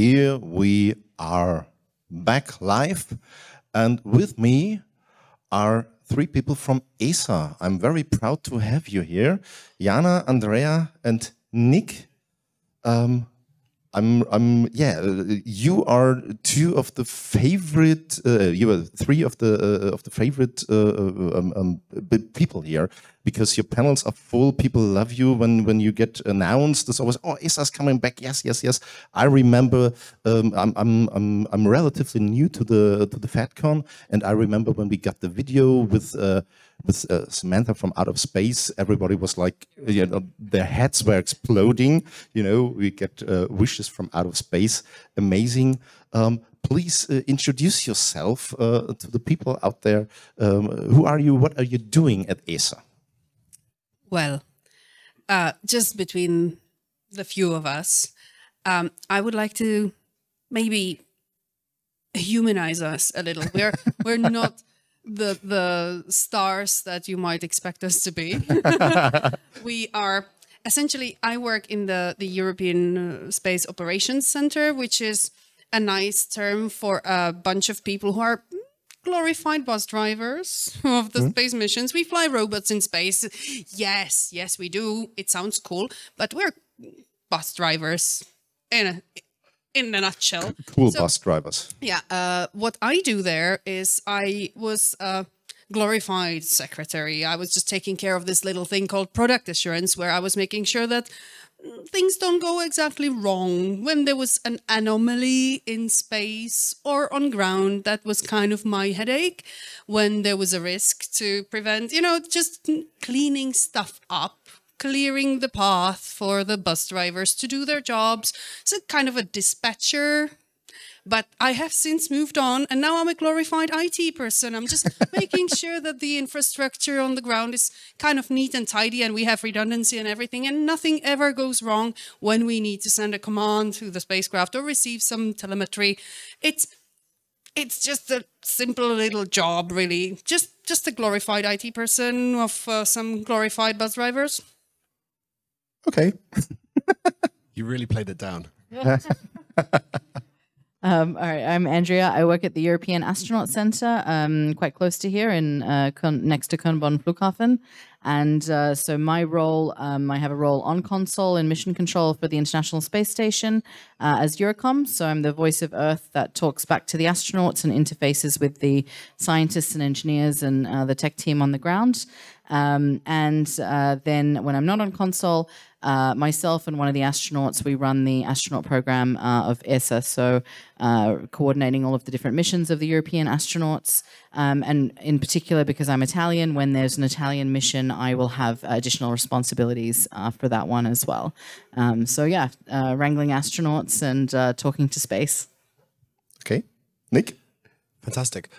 here we are back live, and with me are three people from ESA. I'm very proud to have you here, Jana, Andrea, and Nick. You are two of the favorite. You are three of the favorite people here, because your panels are full. People love you when you get announced. There's always, oh, ESA's coming back. Yes, yes, yes. I remember. I'm relatively new to the Fedcon, and I remember when we got the video with Samantha from Out of Space. Everybody was like, you know, their heads were exploding. You know, we get wishes from out of space. Amazing. Please introduce yourself to the people out there. Who are you? What are you doing at ESA? Well, just between the few of us, I would like to maybe humanize us a little. We're not the stars that you might expect us to be. We are essentially, I work in the European Space Operations Center, which is a nice term for a bunch of people who are glorified bus drivers of the space missions. We fly robots in space. Yes, yes, we do. It sounds cool, but we're bus drivers in a nutshell. Cool bus drivers. Yeah. What I do there is I was a glorified secretary. I was just taking care of this little thing called product assurance, where I was making sure that things don't go exactly wrong. When there was an anomaly in space or on ground, that was kind of my headache. When there was a risk, to prevent, you know, just cleaning stuff up, clearing the path for the bus drivers to do their jobs. So kind of a dispatcher. But I have since moved on, and now I'm a glorified IT person. I'm just making sure that the infrastructure on the ground is kind of neat and tidy, and we have redundancy and everything, and nothing ever goes wrong when we need to send a command to the spacecraft or receive some telemetry. It's just a simple little job, really. Just a glorified IT person of some glorified bus drivers. Okay. You really played it down. All right, I'm Andrea. I work at the European Astronaut Center, quite close to here, in next to Bonn Flughafen. And so my role, I have a role on console in mission control for the International Space Station as Eurocom. So I'm the voice of Earth that talks back to the astronauts and interfaces with the scientists and engineers and the tech team on the ground. Then when I'm not on console, myself and one of the astronauts, we run the astronaut program of ESA, so coordinating all of the different missions of the European astronauts. And in particular, because I'm Italian, when there's an Italian mission, I will have additional responsibilities for that one as well. So yeah, wrangling astronauts and talking to space. Okay. Nick? Fantastic.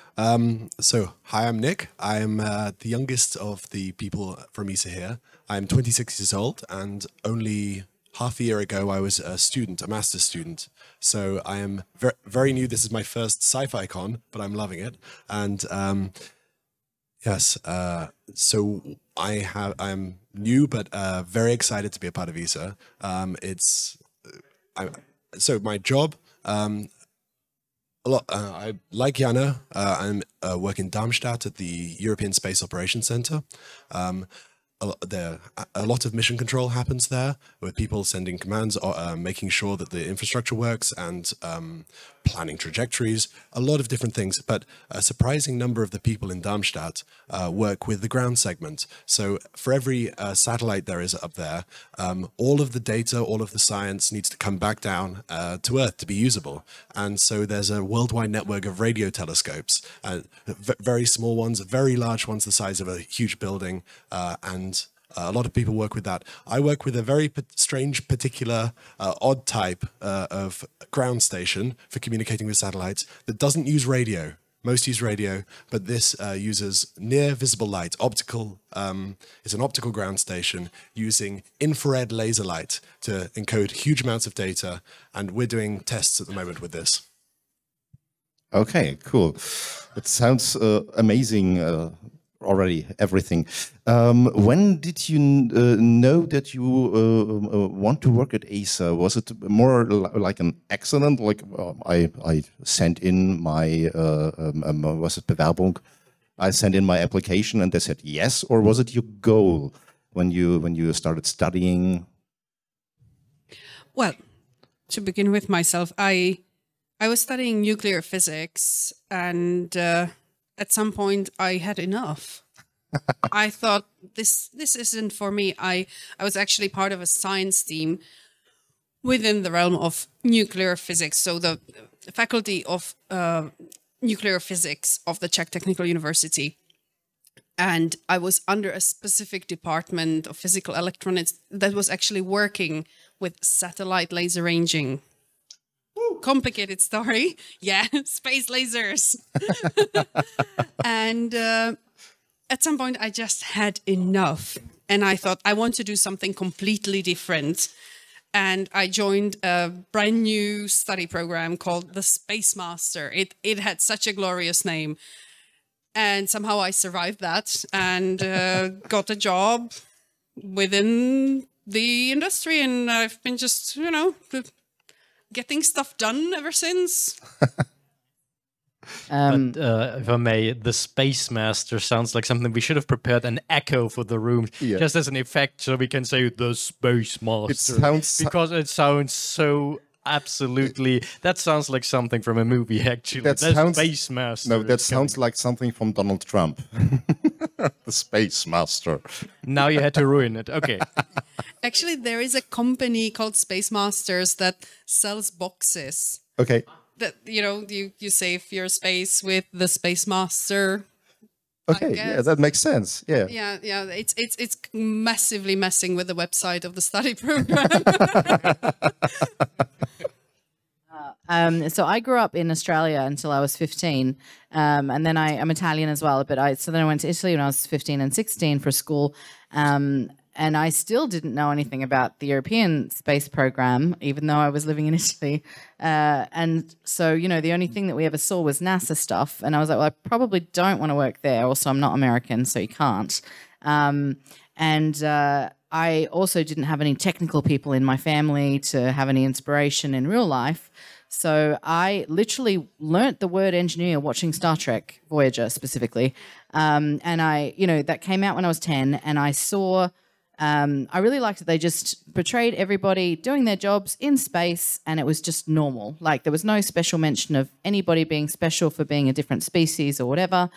So, hi, I'm Nick. I'm the youngest of the people from ESA here. I'm 26 years old, and only half a year ago I was a student, a master's student. So I am very new. This is my first sci-fi con, but I'm loving it. And yes, so I'm new, but very excited to be a part of ESA. So my job. I like Jana. I'm working in Darmstadt at the European Space Operations Center. A lot of mission control happens there, with people sending commands, making sure that the infrastructure works, and planning trajectories, a lot of different things. But a surprising number of the people in Darmstadt work with the ground segment. So for every satellite there is up there, all of the data, all of the science needs to come back down to Earth to be usable. And so there's a worldwide network of radio telescopes, very small ones, very large ones the size of a huge building, and a lot of people work with that. I work with a very strange, particular, odd type of ground station for communicating with satellites that doesn't use radio. Most use radio, but this uses near visible light, optical. It's an optical ground station using infrared laser light to encode huge amounts of data, and we're doing tests at the moment with this. Okay, cool. It sounds amazing. already everything. When did you know that you want to work at ESA? Was it more like an accident? Like I sent in my was it Bewerbung? I sent in my application and they said yes, or was it your goal when you started studying? Well, to begin with myself, I was studying nuclear physics, and at some point I had enough. I thought this isn't for me. I was actually part of a science team within the realm of nuclear physics, so the faculty of nuclear physics of the Czech Technical University. And I was under a specific department of physical electronics that was actually working with satellite laser ranging. Complicated story. Yeah, space lasers. And at some point I just had enough. And I thought, I want to do something completely different. And I joined a brand new study program called the Space Master. It had such a glorious name. And somehow I survived that and got a job within the industry. And I've been just, getting stuff done ever since. But if I may, the Space Master sounds like something we should have prepared an echo for the room, just as an effect, so we can say the Space Master. Because it sounds so absolutely. That sounds like something from a movie, actually. That the sounds, Space Master. No, that sounds like something from Donald Trump. The Space Master. Now you had to ruin it. Okay. Actually, there is a company called Space Masters that sells boxes. Okay. That you save your space with the Space Master. Okay, yeah, that makes sense. Yeah. Yeah. It's massively messing with the website of the study program. So I grew up in Australia until I was 15, and then I'm Italian as well. But then I went to Italy when I was 15 and 16 for school. And I still didn't know anything about the European space program, even though I was living in Italy. And so, the only thing that we ever saw was NASA stuff. And I was like, well, I probably don't want to work there. Also, I'm not American, so you can't. I also didn't have any technical people in my family to have any inspiration in real life. So I literally learnt the word engineer watching Star Trek, Voyager specifically. And that came out when I was 10, and I saw... I really liked that they just portrayed everybody doing their jobs in space, and it was just normal. Like, there was no special mention of anybody being special for being a different species or whatever.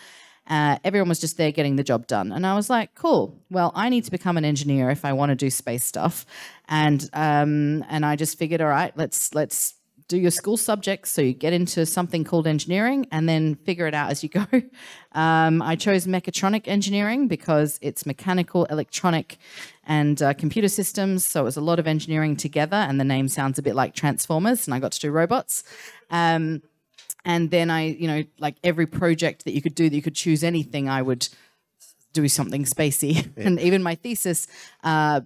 Everyone was just there getting the job done. And I was like, cool, well, I need to become an engineer if I want to do space stuff. And I just figured, all right, let's do your school subjects, so you get into something called engineering and then figure it out as you go. I chose mechatronic engineering because it's mechanical, electronic, and computer systems, so it was a lot of engineering together, and the name sounds a bit like Transformers, and I got to do robots. And then I, like every project that you could do, that you could choose anything, I would do something spacey. Yeah. And even my thesis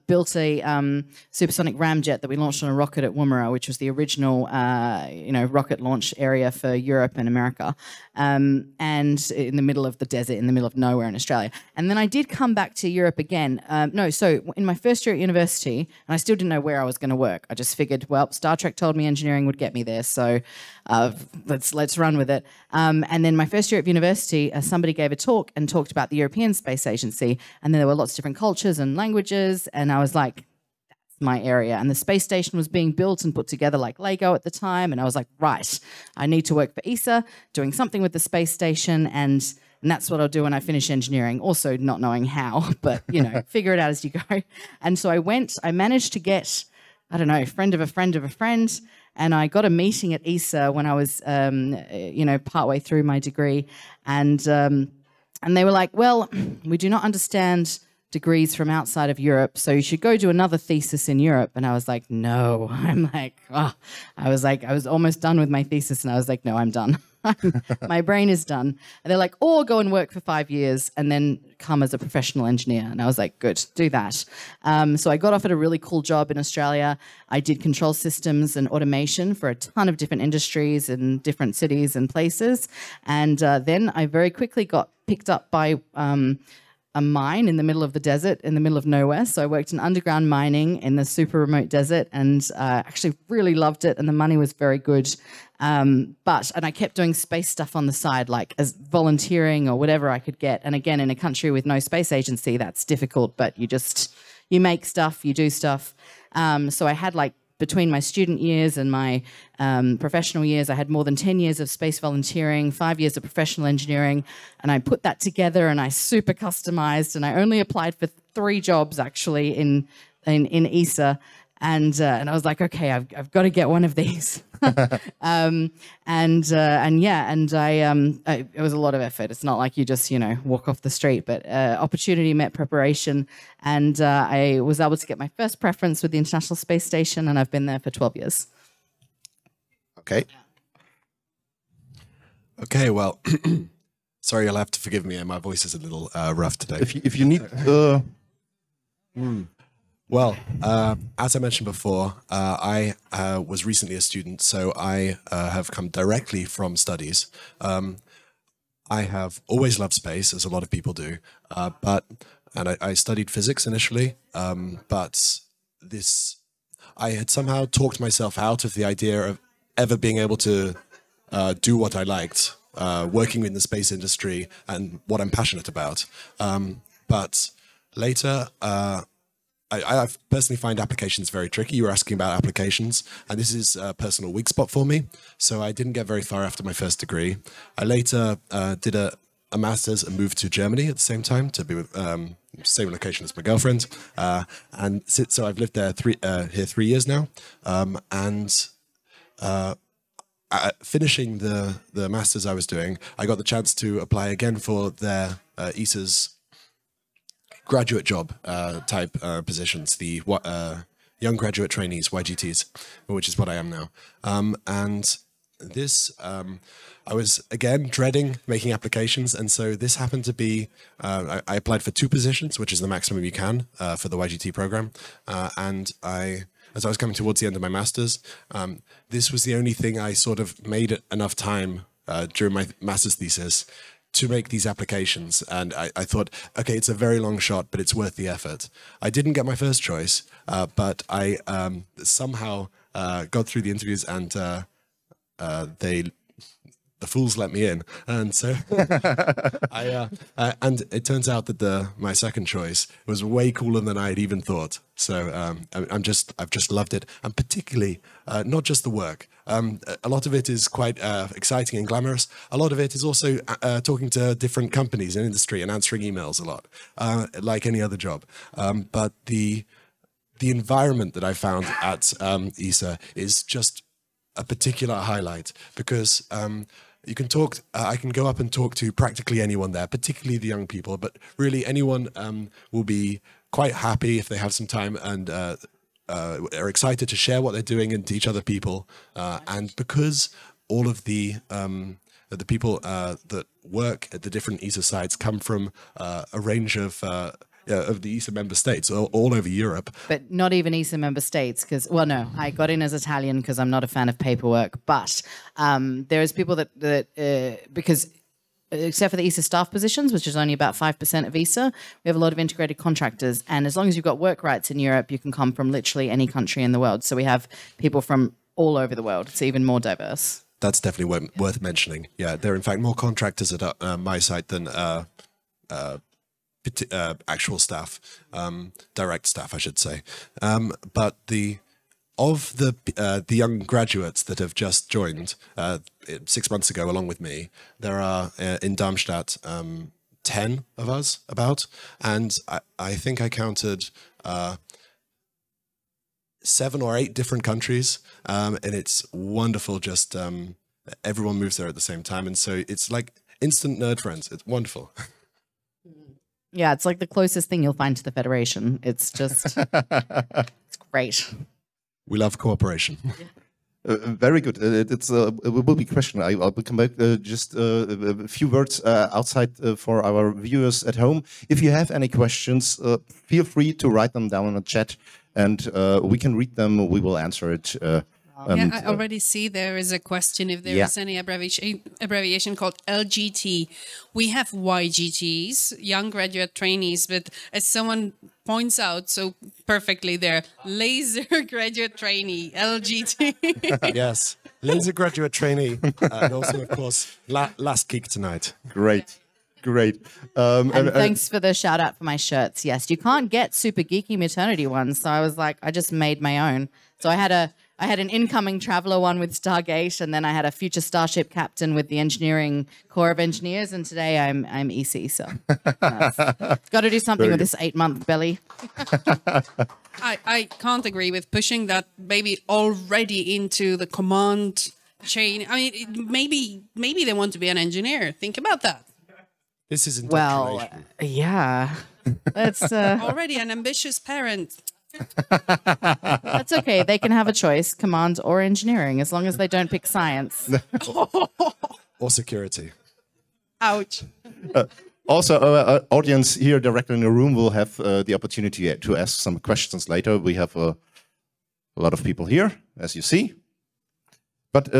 built a supersonic ramjet that we launched on a rocket at Woomera, which was the original, rocket launch area for Europe and America, and in the middle of the desert, in the middle of nowhere in Australia. And then I did come back to Europe again. So in my first year at university, and I still didn't know where I was going to work. I just figured, well, Star Trek told me engineering would get me there, so let's run with it. And then my first year at university, somebody gave a talk and talked about the European Space Agency, and then there were lots of different cultures and languages, and I was like, that's my area. And the space station was being built and put together like Lego at the time, and I was like, right, I need to work for ESA, doing something with the space station, and that's what I'll do when I finish engineering. Also not knowing how, but, figure it out as you go. And so I managed to get, friend of a friend of a friend, and I got a meeting at ESA when I was, partway through my degree, and they were like, well, we do not understand degrees from outside of Europe, so you should go do another thesis in Europe. And I was like, no. I was almost done with my thesis, and I was like, no, I'm done. My brain is done. And they're like, or go and work for 5 years and then come as a professional engineer. And I was like, good, do that. So I got offered a really cool job in Australia. I did control systems and automation for a ton of different industries in different cities and places. And then I very quickly got picked up by a mine in the middle of the desert, in the middle of nowhere. So I worked in underground mining in the super remote desert, and actually really loved it, and the money was very good. And I kept doing space stuff on the side, like as volunteering or whatever I could get. And again, in a country with no space agency, that's difficult, but you make stuff, you do stuff. So I had like, between my student years and my professional years, I had more than 10 years of space volunteering, 5 years of professional engineering, and I put that together and I super customized, and I only applied for 3 jobs actually in ESA, and I was like, okay, I've got to get one of these. It was a lot of effort. It's not like you just, walk off the street, but opportunity met preparation. And I was able to get my first preference with the International Space Station, and I've been there for 12 years. Okay. Okay, well, sorry, you'll have to forgive me. My voice is a little rough today. If you need... Well, as I mentioned before, I was recently a student, so I have come directly from studies. I have always loved space, as a lot of people do, and I studied physics initially, but I had somehow talked myself out of the idea of ever being able to do what I liked, working in the space industry and what I'm passionate about. But later, I personally find applications very tricky. You were asking about applications, and this is a personal weak spot for me. So I didn't get very far after my first degree. I later did a master's and moved to Germany at the same time to be with same location as my girlfriend. And so I've lived there here 3 years now. Finishing the master's I was doing, I got the chance to apply again for their ESA's graduate job type positions, the young graduate trainees, YGTs, which is what I am now. And this, I was again dreading making applications, and so this happened to be, I applied for 2 positions, which is the maximum you can for the YGT program. And as I was coming towards the end of my master's, this was the only thing I sort of made enough time during my master's thesis to make these applications, and I thought, okay, it's a very long shot, but it's worth the effort. I didn't get my first choice, but I somehow got through the interviews, and the fools let me in, and so and it turns out that my second choice was way cooler than I had even thought. So I've just loved it, and particularly not just the work. A lot of it is quite exciting and glamorous. A lot of it is also talking to different companies in industry and answering emails a lot, like any other job. But the environment that I found at ESA is just a particular highlight, because you can talk. I can go up and talk to practically anyone there, particularly the young people. But really, anyone will be quite happy if they have some time and are excited to share what they're doing and teach other people. And because all of the people that work at the different ESA sites come from a range of the ESA member states all over Europe. But not even ESA member states, because, well, no, I got in as Italian because I'm not a fan of paperwork. But there's people that because except for the ESA staff positions, which is only about 5% of ESA, we have a lot of integrated contractors. And as long as you've got work rights in Europe, you can come from literally any country in the world. So we have people from all over the world. It's even more diverse. That's definitely worth mentioning. Yeah, there are in fact more contractors at my site than actual staff, direct staff, I should say. But of the young graduates that have just joined 6 months ago along with me, there are in Darmstadt 10 of us about, and I think I counted 7 or 8 different countries, and it's wonderful. Just everyone moves there at the same time, and so it's like instant nerd friends. It's wonderful. Yeah, it's like the closest thing you'll find to the Federation. It's just, it's great. We love cooperation. Very good. It's a will be question. I will come back just a few words outside for our viewers at home. If you have any questions, feel free to write them down in the chat, and we can read them. We will answer it Yeah, I already see there is a question if there is any abbreviation called LGT. We have YGTs, young graduate trainees, but as someone points out so perfectly there, laser graduate trainee, LGT. Yes, laser graduate trainee, and also, of course, last Geek Tonight. Great. Great. And thanks for the shout out for my shirts. Yes, you can't get super geeky maternity ones, so I was like, I just made my own. So I had an incoming traveler one with Stargate, and then I had a future starship captain with the engineering corps of engineers, and today I'm EC. So got to do something with this 8-month belly. I can't agree with pushing that baby already into the command chain. I mean, maybe they want to be an engineer. Think about that. This is indoctrination. Well, yeah. That's already an ambitious parent. That's okay. They can have a choice, command or engineering, as long as they don't pick science. Or security. Ouch. Also, our audience here directly in the room will have the opportunity to ask some questions later. We have a lot of people here, as you see. But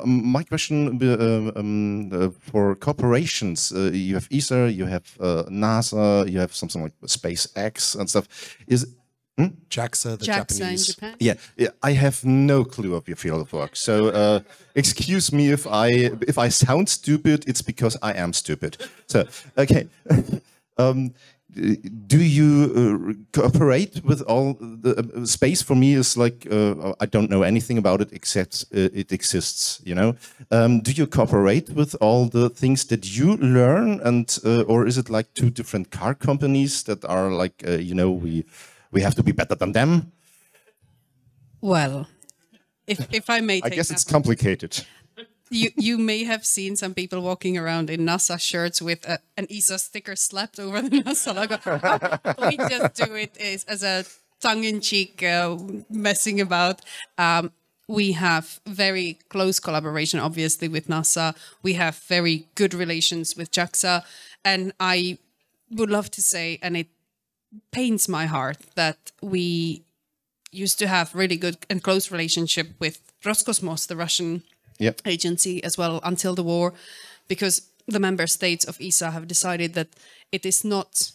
my question for corporations, you have ESA, you have NASA, you have something like SpaceX and stuff. Is JAXA, the Japanese. In Japan? Yeah, I have no clue of your field of work. So excuse me if I sound stupid. It's because I am stupid. So okay. Do you cooperate with all the space? For me, is like I don't know anything about it except it exists. You know, do you cooperate with all the things that you learn, and or is it like two different car companies that are like you know, we have to be better than them? Well, if I may, I guess it's complicated. You may have seen some people walking around in NASA shirts with an ESA sticker slapped over the NASA logo. We just do it as a tongue-in-cheek messing about. We have very close collaboration, obviously, with NASA. We have very good relations with JAXA. And I would love to say, and it pains my heart, that we used to have really good and close relationship with Roscosmos, the Russian agency, as well, until the war, because the member states of ESA have decided that it is not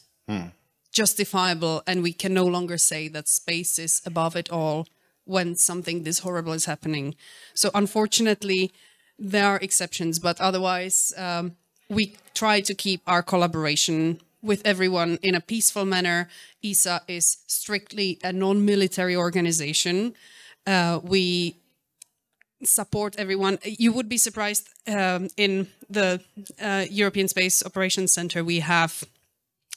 justifiable, and we can no longer say that space is above it all when something this horrible is happening. So unfortunately, there are exceptions, but otherwise we try to keep our collaboration with everyone in a peaceful manner. ESA is strictly a non-military organization. We support everyone. You would be surprised, in the European Space Operations Center, we have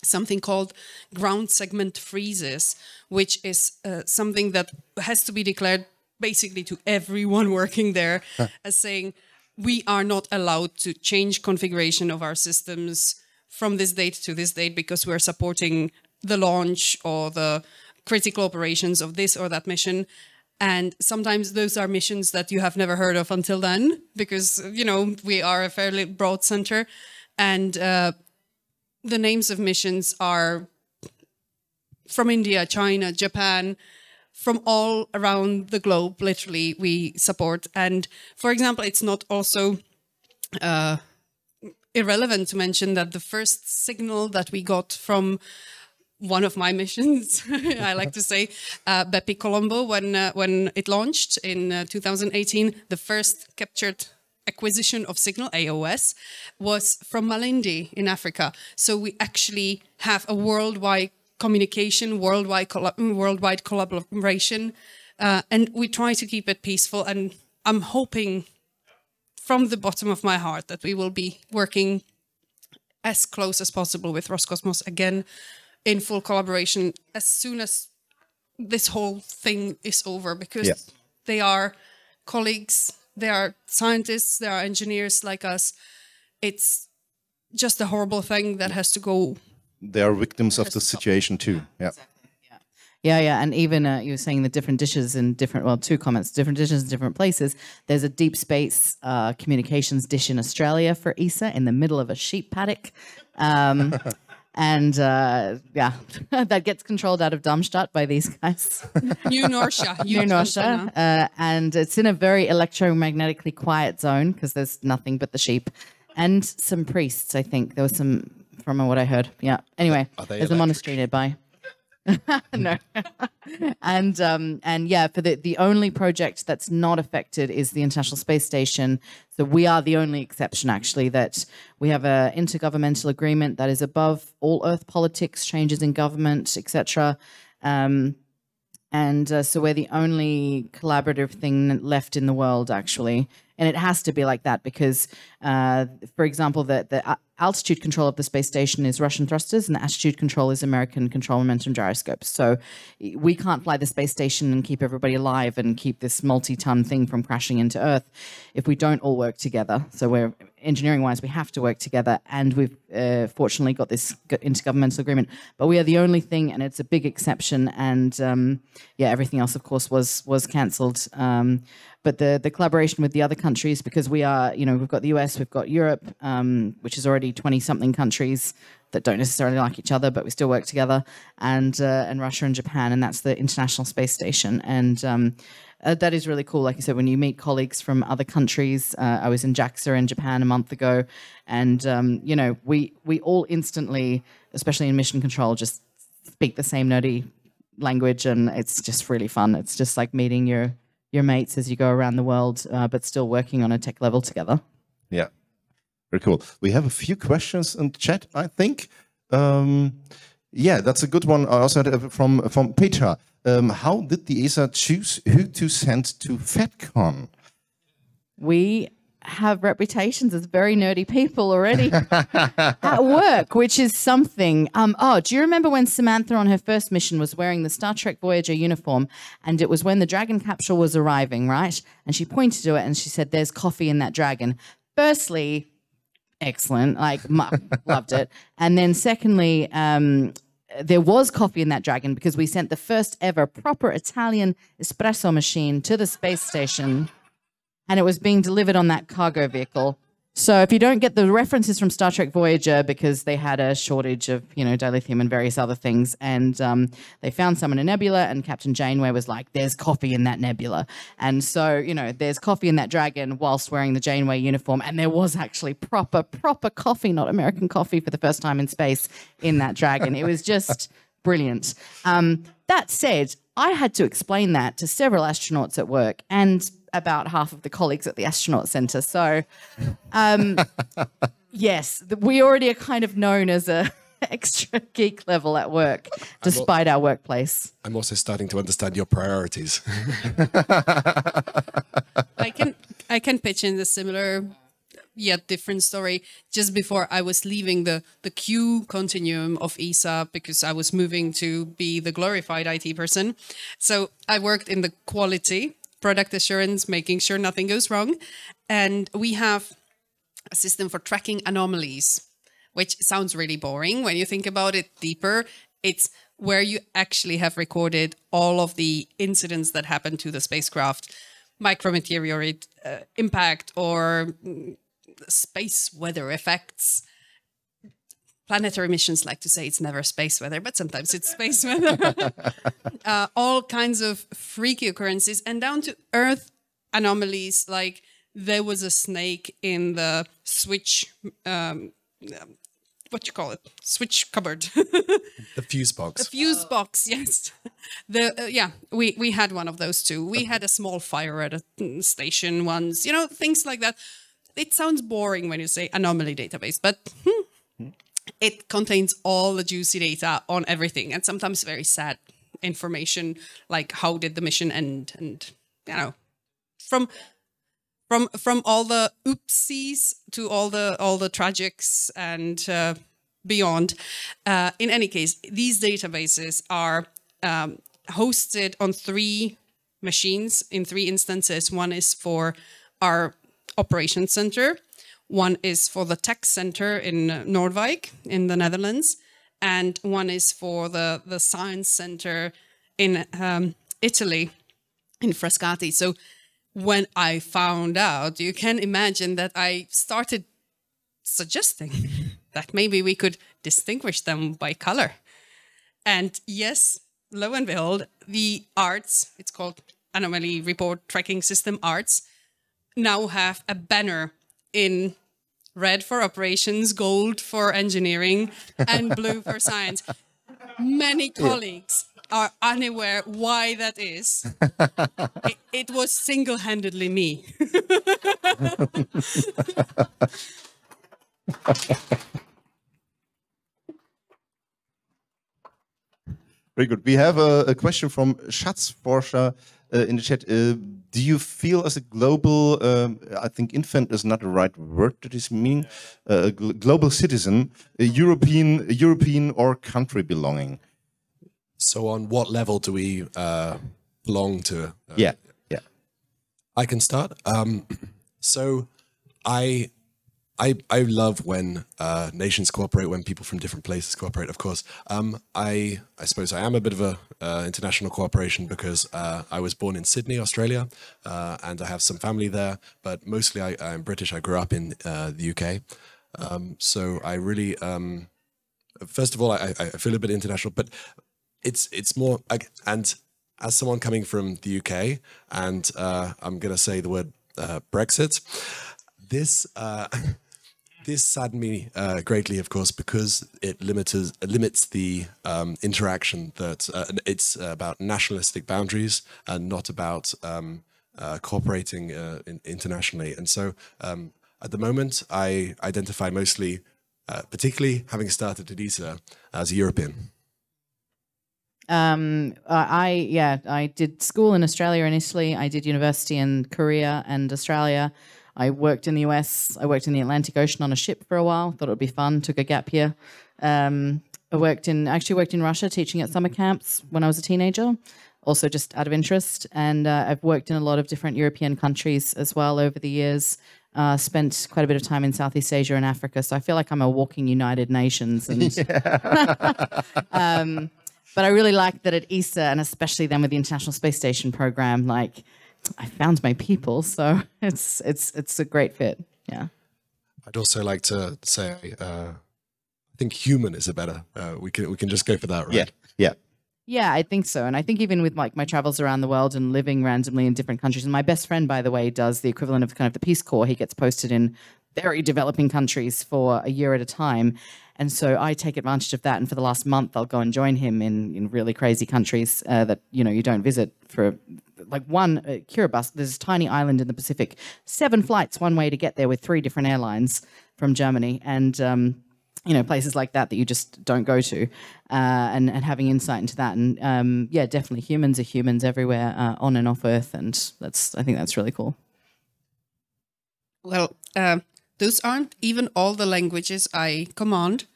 something called ground segment freezes, which is something that has to be declared basically to everyone working there as saying, we are not allowed to change configuration of our systems from this date to this date because we're supporting the launch or the critical operations of this or that mission. And sometimes those are missions that you have never heard of until then, because, you know, we are a fairly broad center. And the names of missions are from India, China, Japan, from all around the globe, literally, we support. And for example, it's not also irrelevant to mention that the first signal that we got from one of my missions, I like to say, Bepi Colombo, when it launched in 2018, the first captured acquisition of signal, AOS, was from Malindi in Africa. So we actually have a worldwide communication, worldwide collaboration, and we try to keep it peaceful. And I'm hoping from the bottom of my heart that we will be working as close as possible with Roscosmos again, in full collaboration as soon as this whole thing is over, because they are colleagues, they are scientists, they are engineers like us. It's just a horrible thing that has to go. They are victims of the situation too. Yeah. Yeah. And even you were saying the different dishes in different, well, two comments, different dishes in different places. There's a deep space communications dish in Australia for ESA in the middle of a sheep paddock. And yeah, that gets controlled out of Darmstadt by these guys. New Norsha. New Norsha. And it's in a very electromagnetically quiet zone because there's nothing but the sheep and some priests, I think. There was some, from what I heard. Yeah. Anyway, there's a monastery nearby. No. And yeah, for the only project that's not affected is the International Space Station. So we are the only exception, actually, that we have an intergovernmental agreement that is above all Earth politics, changes in government, etc. So we're the only collaborative thing left in the world, actually. And it has to be like that because, for example, the altitude control of the space station is Russian thrusters and the attitude control is American control momentum gyroscopes. So we can't fly the space station and keep everybody alive and keep this multi-ton thing from crashing into Earth if we don't all work together. So we're engineering-wise, we have to work together, and we've fortunately got this intergovernmental agreement. But we are the only thing, and it's a big exception. And yeah, everything else, of course, was cancelled. But the collaboration with the other countries, because we are, we've got the US, we've got Europe, which is already 20-something countries that don't necessarily like each other, but we still work together, and Russia and Japan, and that's the International Space Station. And that is really cool. Like I said, when you meet colleagues from other countries, I was in JAXA in Japan a month ago, and we all instantly, especially in mission control, just speak the same nerdy language, and it's just really fun. It's just like meeting your mates as you go around the world, but still working on a tech level together. Yeah, very cool. We have a few questions in the chat, I think. Yeah, that's a good one. I also had from Petra. How did the ESA choose who to send to FedCon? We have reputations as very nerdy people already at work, which is something. Do you remember when Samantha on her first mission was wearing the Star Trek Voyager uniform, and it was when the Dragon capsule was arriving, right? And she pointed to it and she said, "There's coffee in that Dragon." Firstly, excellent, loved it. And then secondly, there was coffee in that Dragon because we sent the first ever proper Italian espresso machine to the space station, and it was being delivered on that cargo vehicle. So if you don't get the references from Star Trek Voyager, because they had a shortage of, dilithium and various other things, and they found some in a nebula, and Captain Janeway was like, "There's coffee in that nebula." And so, there's coffee in that Dragon whilst wearing the Janeway uniform, and there was actually proper coffee, not American coffee, for the first time in space in that Dragon. It was just brilliant. That said, I had to explain that to several astronauts at work, and about half of the colleagues at the astronaut center. So, yes, we already are kind of known as a extra geek level at work, despite our workplace. I'm also starting to understand your priorities. I can pitch in the similar yet different story. Just before I was leaving the Q continuum of ESA, because I was moving to be the glorified IT person. So I worked in the quality, product assurance, making sure nothing goes wrong. And we have a system for tracking anomalies, which sounds really boring when you think about it deeper. It's where you actually have recorded all of the incidents that happened to the spacecraft, micrometeorite impact or space weather effects. Planetary missions like to say it's never space weather, but sometimes it's space weather. All kinds of freaky occurrences, and down to Earth anomalies, like there was a snake in the switch, what you call it? Switch cupboard. The fuse box. The fuse box, yes. We had one of those too. We had a small fire at a station once, things like that. It sounds boring when you say anomaly database, but it contains all the juicy data on everything, and sometimes very sad information, like how did the mission end, and from all the oopsies to all the tragics and beyond. In any case, these databases are hosted on 3 machines in 3 instances. One is for our operations center. One is for the tech center in Noordwijk in the Netherlands, and one is for the science center in Italy, in Frascati. So when I found out, you can imagine that I started suggesting that maybe we could distinguish them by color. And yes, lo and behold, the ARTS, it's called Anomaly Report Tracking System ARTS, now have a banner in red for operations, gold for engineering, and blue for science. Many colleagues are unaware why that is. It was single-handedly me. Very good. We have a question from Schatzforscher in the chat. Do you feel as a global, I think infant is not the right word that is meaning, global citizen, a European or country belonging? So on what level do we belong to? Yeah. I can start. So I love when nations cooperate, when people from different places cooperate, of course. I suppose I am a bit of a international cooperation because I was born in Sydney, Australia, and I have some family there, but mostly I'm British. I grew up in the UK. So I really, first of all, I feel a bit international, but it's more, and as someone coming from the UK, and I'm going to say the word Brexit, this saddened me greatly, of course, because it limits the interaction. That it's about nationalistic boundaries and not about cooperating internationally. And so, at the moment, I identify mostly, particularly having started at ESA, as a European. I did school in Australia and Italy. I did university in Korea and Australia. I worked in the US. I worked in the Atlantic Ocean on a ship for a while. Thought it would be fun. Took a gap year. I actually worked in Russia teaching at summer camps when I was a teenager, also just out of interest. And I've worked in a lot of different European countries as well over the years. Spent quite a bit of time in Southeast Asia and Africa. So I feel like I'm a walking United Nations. And but I really like that at ESA, and especially then with the International Space Station program, like I found my people, so it's a great fit. Yeah. I'd also like to say, I think human is a better. We can just go for that, right? Yeah, I think so. And I think even with like my travels around the world and living randomly in different countries, and my best friend, by the way, does the equivalent of kind of the Peace Corps. He gets posted in very developing countries for a year at a time. And so I take advantage of that. And for the last month, I'll go and join him in really crazy countries that, you don't visit for like one Kiribati. There's this tiny island in the Pacific, 7 flights one way to get there with 3 different airlines from Germany. And, places like that you just don't go to and having insight into that. And definitely humans are humans everywhere on and off Earth. And I think that's really cool. Well, those aren't even all the languages I command.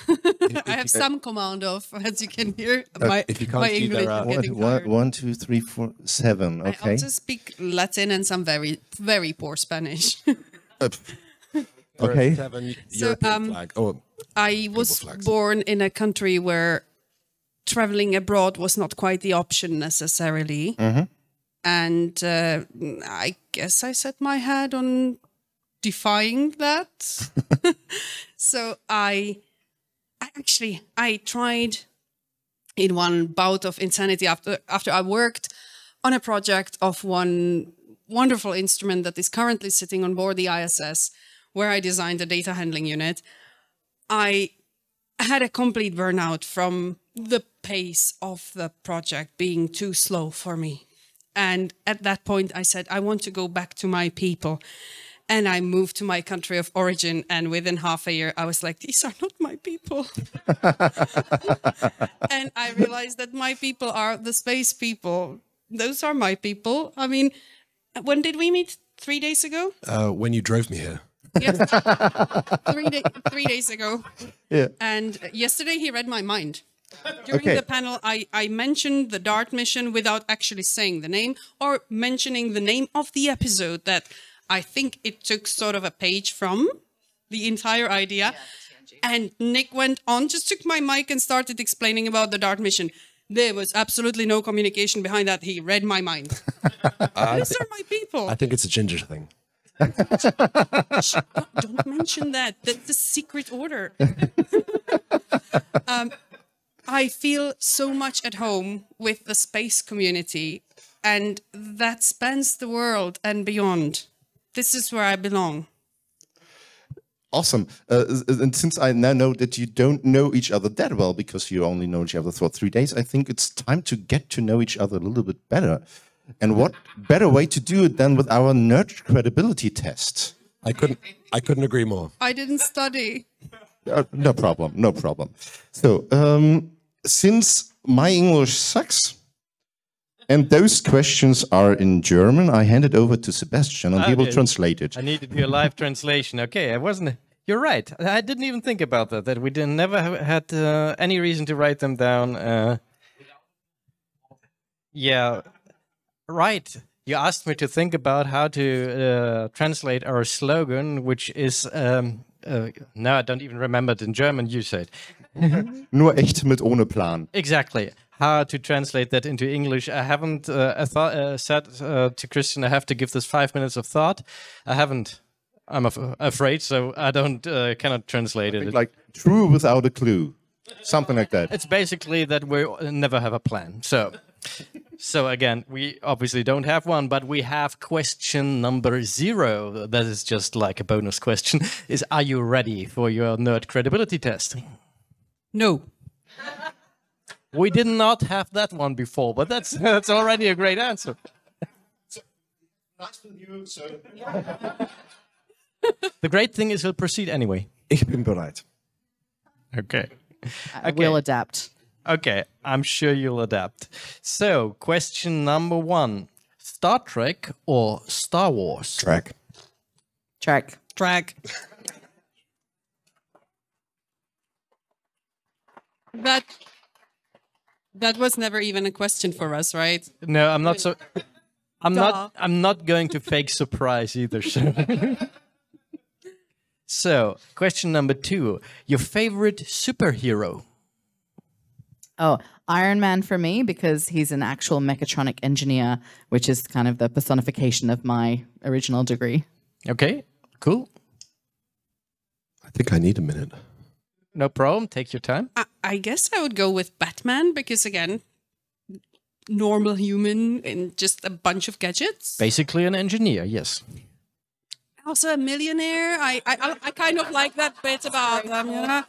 I have some command of, as you can hear. If you can't my see, English there are is getting tired. 1, 2, 3, 4, 7. Okay. I also speak Latin and some very, very poor Spanish. Okay. 7 European flag. I was born in a country where traveling abroad was not quite the option necessarily. Mm-hmm. And I guess I set my head on defying that. So I tried in one bout of insanity after I worked on a project of one wonderful instrument that is currently sitting on board the ISS, where I designed the data handling unit. I had a complete burnout from the pace of the project being too slow for me. And at that point, I said, I want to go back to my people. And I moved to my country of origin. And within half a year, I was like, these are not my people. And I realized that my people are the space people. Those are my people. I mean, when did we meet? 3 days ago? When you drove me here. Yes, 3 days ago. Yeah. And yesterday he read my mind. During the panel, I mentioned the DART mission without actually saying the name or mentioning the name of the episode that I think it took sort of a page from the entire idea. And Nick went on, just took my mic and started explaining about the DART mission. There was absolutely no communication behind that. He read my mind. These are my people. I think it's a ginger thing. Don't mention that. That's the secret order. I feel so much at home with the space community, and that spans the world and beyond. This is where I belong. Awesome. And since I now know that you don't know each other that well because you only know each other for 3 days, I think it's time to get to know each other a little bit better. And what better way to do it than with our nerd credibility test? I couldn't agree more. I didn't study. No problem, no problem. So, since my English sucks, and those questions are in German, I hand it over to Sebastian, and he will translate it. I need to do a live translation. Okay, You're right. I didn't even think about that. That we never had any reason to write them down. Yeah, right. You asked me to think about how to translate our slogan, which is no, I don't even remember it in German. You said. Nur echt mit ohne Plan. Exactly. How to translate that into English. I haven't said to Christian, I have to give this 5 minutes of thought. I haven't. I'm afraid, so I cannot translate it. Like true without a clue. Something like that. It's basically that we never have a plan. So again, we obviously don't have one, but we have question number 0. That is just like a bonus question. Are you ready for your nerd credibility test? No. We did not have that one before, but that's already a great answer. The great thing is he'll proceed anyway. Ich bin bereit. Okay. We'll adapt. Okay, I'm sure you'll adapt. So, question number 1. Star Trek or Star Wars? Trek. Trek. That was never even a question for us, right? No, I'm not so. I'm not going to fake surprise either. So, question number 2. Your favorite superhero? Oh, Iron Man for me, because he's an actual mechatronic engineer, which is kind of the personification of my original degree. Okay, cool. I think I need a minute. No problem. Take your time. I guess I would go with Batman because, again, normal human and just a bunch of gadgets. Basically an engineer, yes. Also a millionaire. I kind of like that bit about you know.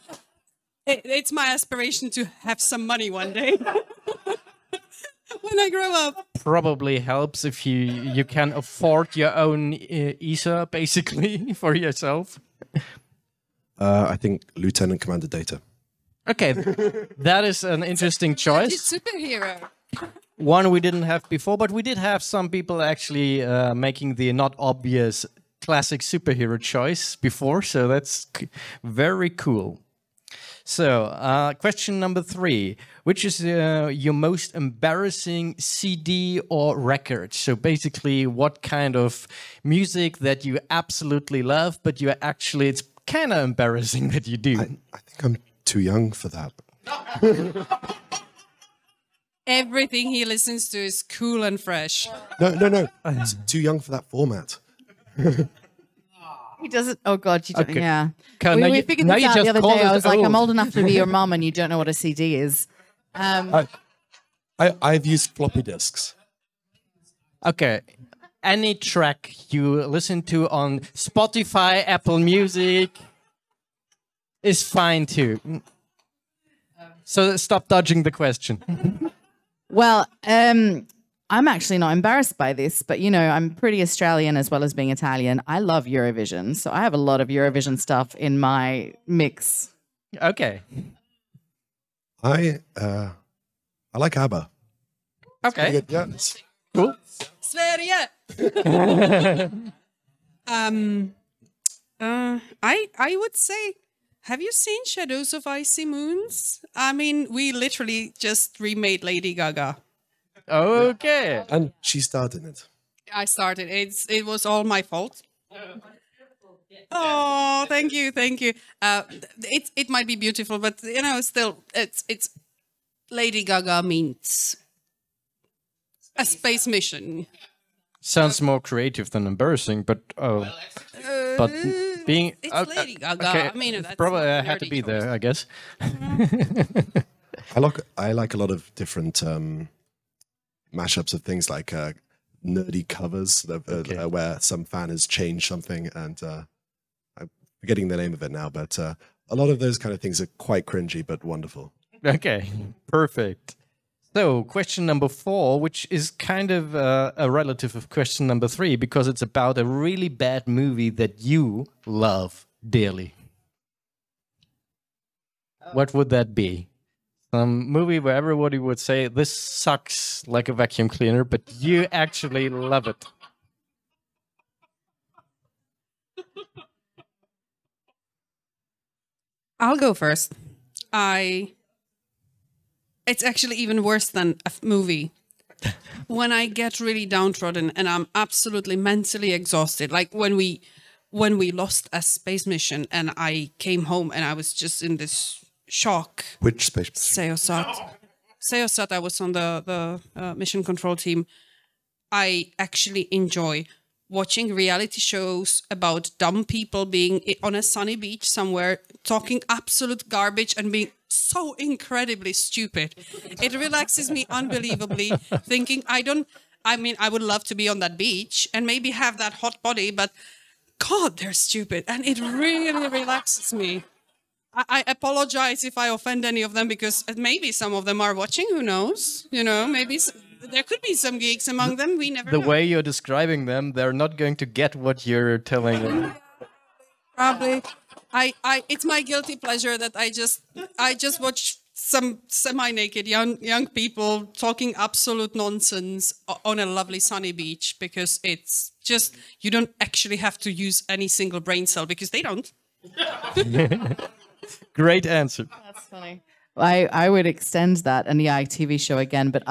It's my aspiration to have some money one day when I grow up. Probably helps if you can afford your own ESA, basically, for yourself. I think Lieutenant Commander Data. Okay, that is an interesting choice. It's superhero. One we didn't have before, but we did have some people actually making the not obvious classic superhero choice before, so that's very cool. So, question number 3. Which is your most embarrassing CD or record? So basically, what kind of music that you absolutely love, but you actually, it's kind of embarrassing that you do. I think I'm too young for that. Everything he listens to is cool and fresh. No. It's too young for that format. He doesn't. Oh God, you don't. Okay. Yeah. Okay, We figured this out the other day. I was like, I'm old enough to be your mom, and you don't know what a CD is. I've used floppy disks. Okay. Any track you listen to on Spotify, Apple Music is fine too. So stop dodging the question. Well, I'm actually not embarrassed by this, but you know, I'm pretty Australian as well as being Italian. I love Eurovision, so I have a lot of Eurovision stuff in my mix. Okay. I like ABBA. Okay. Yeah. Cool. Sverige. I would say, have you seen Shadows of Icy Moons? I mean, we literally just remade Lady Gaga. Okay. And she starred in it. I started. It was all my fault. Oh, thank you. It might be beautiful, but you know, still, it's Lady Gaga means a space mission. Sounds more creative than embarrassing, but but being it's Lady Gaga. okay, I mean, that's probably a had to nerdy be there, choice. I guess. I like a lot of different mashups of things like nerdy covers where some fan has changed something, and I'm forgetting the name of it now, but a lot of those kind of things are quite cringy but wonderful. Okay, perfect. So, question number 4, which is kind of a relative of question number 3, because it's about a really bad movie that you love dearly. What would that be? Some movie where everybody would say, this sucks like a vacuum cleaner, but you actually love it. I'll go first. It's actually even worse than a movie. When I get really downtrodden and I'm absolutely mentally exhausted, like when we lost a space mission and I came home and I was just in this shock. Which space mission? Seosat, I was on the mission control team. I actually enjoy watching reality shows about dumb people being on a sunny beach somewhere, talking absolute garbage and being so incredibly stupid. It relaxes me unbelievably, thinking I would love to be on that beach and maybe have that hot body, but God, they're stupid. And it really relaxes me. I apologize if I offend any of them, because maybe some of them are watching, who knows? You know, maybe there could be some geeks among them, we never know. The way you're describing them, they're not going to get what you're telling them. Probably. It's my guilty pleasure that I just watch some semi-naked young people talking absolute nonsense on a lovely sunny beach, because it's just, you don't actually have to use any single brain cell, because they don't. Great answer. That's funny. I would extend that, and yeah, TV show again, but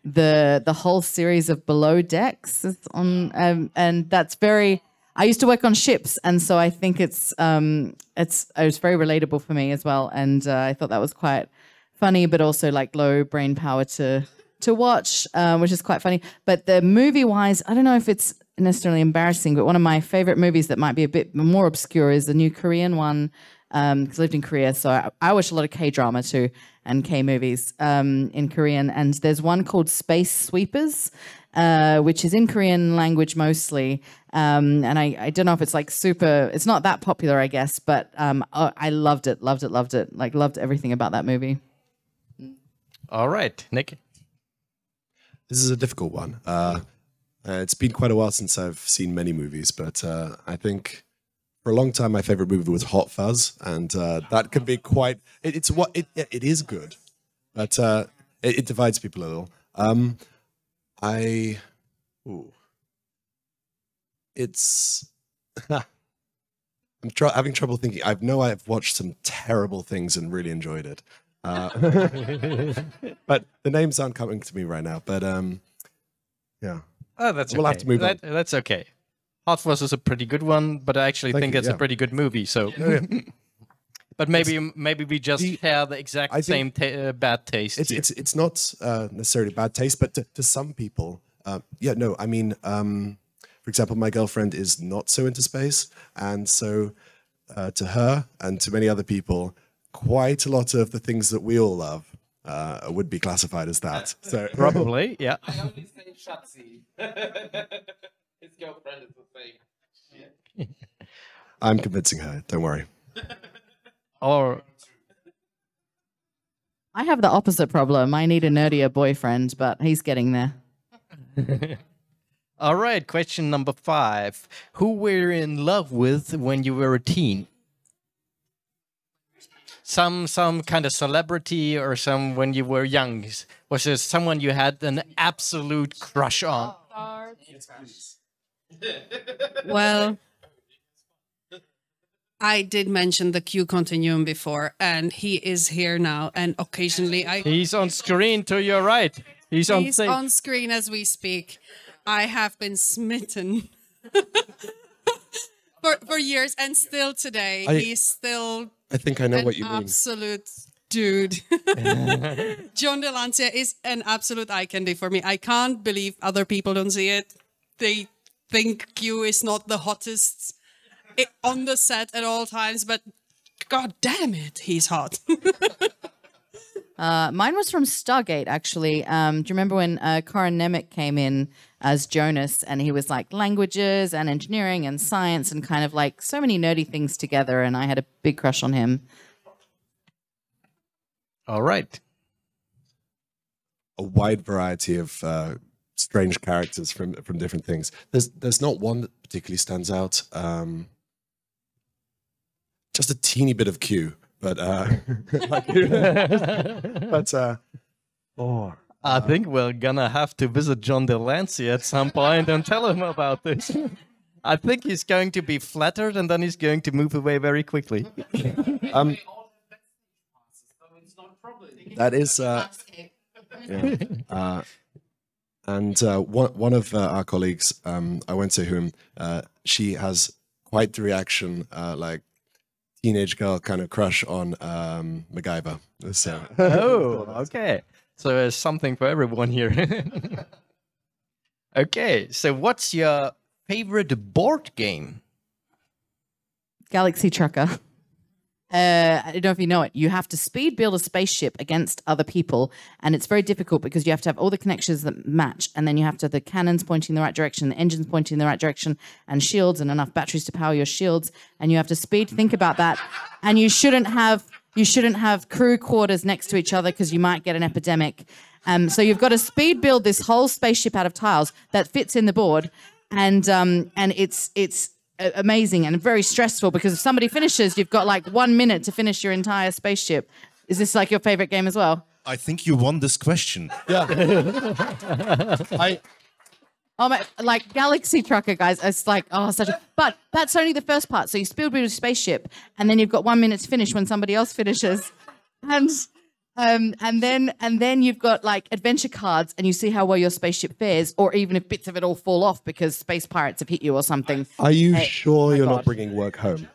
the whole series of Below Decks is on, and that's very. I used to work on ships, and so I think it was very relatable for me as well, and I thought that was quite funny, but also like low brain power to watch, which is quite funny. But the movie-wise, I don't know if it's necessarily embarrassing, but one of my favorite movies that might be a bit more obscure is the new Korean one. Because I lived in Korea, so I watch a lot of K-drama too, and K-movies in Korean. And there's one called Space Sweepers, which is in Korean language mostly. And I don't know if it's like super, it's not that popular, I guess, but I loved it. Like, loved everything about that movie. All right, Nick. This is a difficult one. It's been quite a while since I've seen many movies, but I think for a long time my favorite movie was Hot Fuzz, and that can be quite. It is good, but it divides people a little. It's. I'm having trouble thinking. I know I've watched some terrible things and really enjoyed it. But the names aren't coming to me right now. But yeah. Oh, that's we'll have to move on. That's okay. Hot Fuzz is a pretty good one, but I actually think it's a pretty good movie. So, but maybe we just share the exact same bad taste. It's not necessarily bad taste, but to some people, I mean, for example, my girlfriend is not so into space, and so to her and to many other people, quite a lot of the things that we all love would be classified as that. So probably, yeah. I only say Schatzi. His girlfriend is the same. Yeah. I'm convincing her. Don't worry. Or I have the opposite problem. I need a nerdier boyfriend, but he's getting there. All right, question number 5. Who were you in love with when you were a teen? Some kind of celebrity, or some when you were young? Was there someone you had an absolute crush on? Well, I did mention the Q continuum before, and he is here now, and occasionally He's on screen to your right. He's on screen as we speak. I have been smitten for years, and still today. He's still I think I know what you mean. Absolute dude. John Delancey is an absolute eye candy for me. I can't believe other people don't see it. they think Q is not the hottest on the set at all times, but god damn it, he's hot. Mine was from Stargate, actually. Do you remember when Corin Nemec came in as Jonas, and he was like languages and engineering and science and kind of like so many nerdy things together, and I had a big crush on him. All right. A wide variety of strange characters from different things. There's not one that particularly stands out. Just a teeny bit of Q, but I think we're gonna have to visit John Delancey at some point and tell him about this. I think he's going to be flattered and then he's going to move away very quickly. That is, and one of our colleagues, I went to whom she has quite the reaction, like teenage girl kind of crush on MacGyver. So. Oh, okay. So there's something for everyone here. Okay, so what's your favorite board game? Galaxy Trucker. I don't know if you know it. You have to speed build a spaceship against other people, and it's very difficult because you have to have all the connections that match, and then you have to have the cannons pointing in the right direction, the engines pointing in the right direction, and shields and enough batteries to power your shields, and you have to think about that, and you shouldn't have crew quarters next to each other because you might get an epidemic. So you've got to speed build this whole spaceship out of tiles that fits in the board, and it's amazing and very stressful because if somebody finishes, you've got like 1 minute to finish your entire spaceship. Is this like your favorite game as well? I think you won this question. Yeah. Oh my, like Galaxy Trucker, guys. It's like, oh, but that's only the first part. So you speed build a spaceship, and then you've got 1 minute to finish when somebody else finishes, and then you've got like adventure cards, and you see how well your spaceship fares, or even if bits of it all fall off because space pirates have hit you or something. Are you sure you're not bringing work home?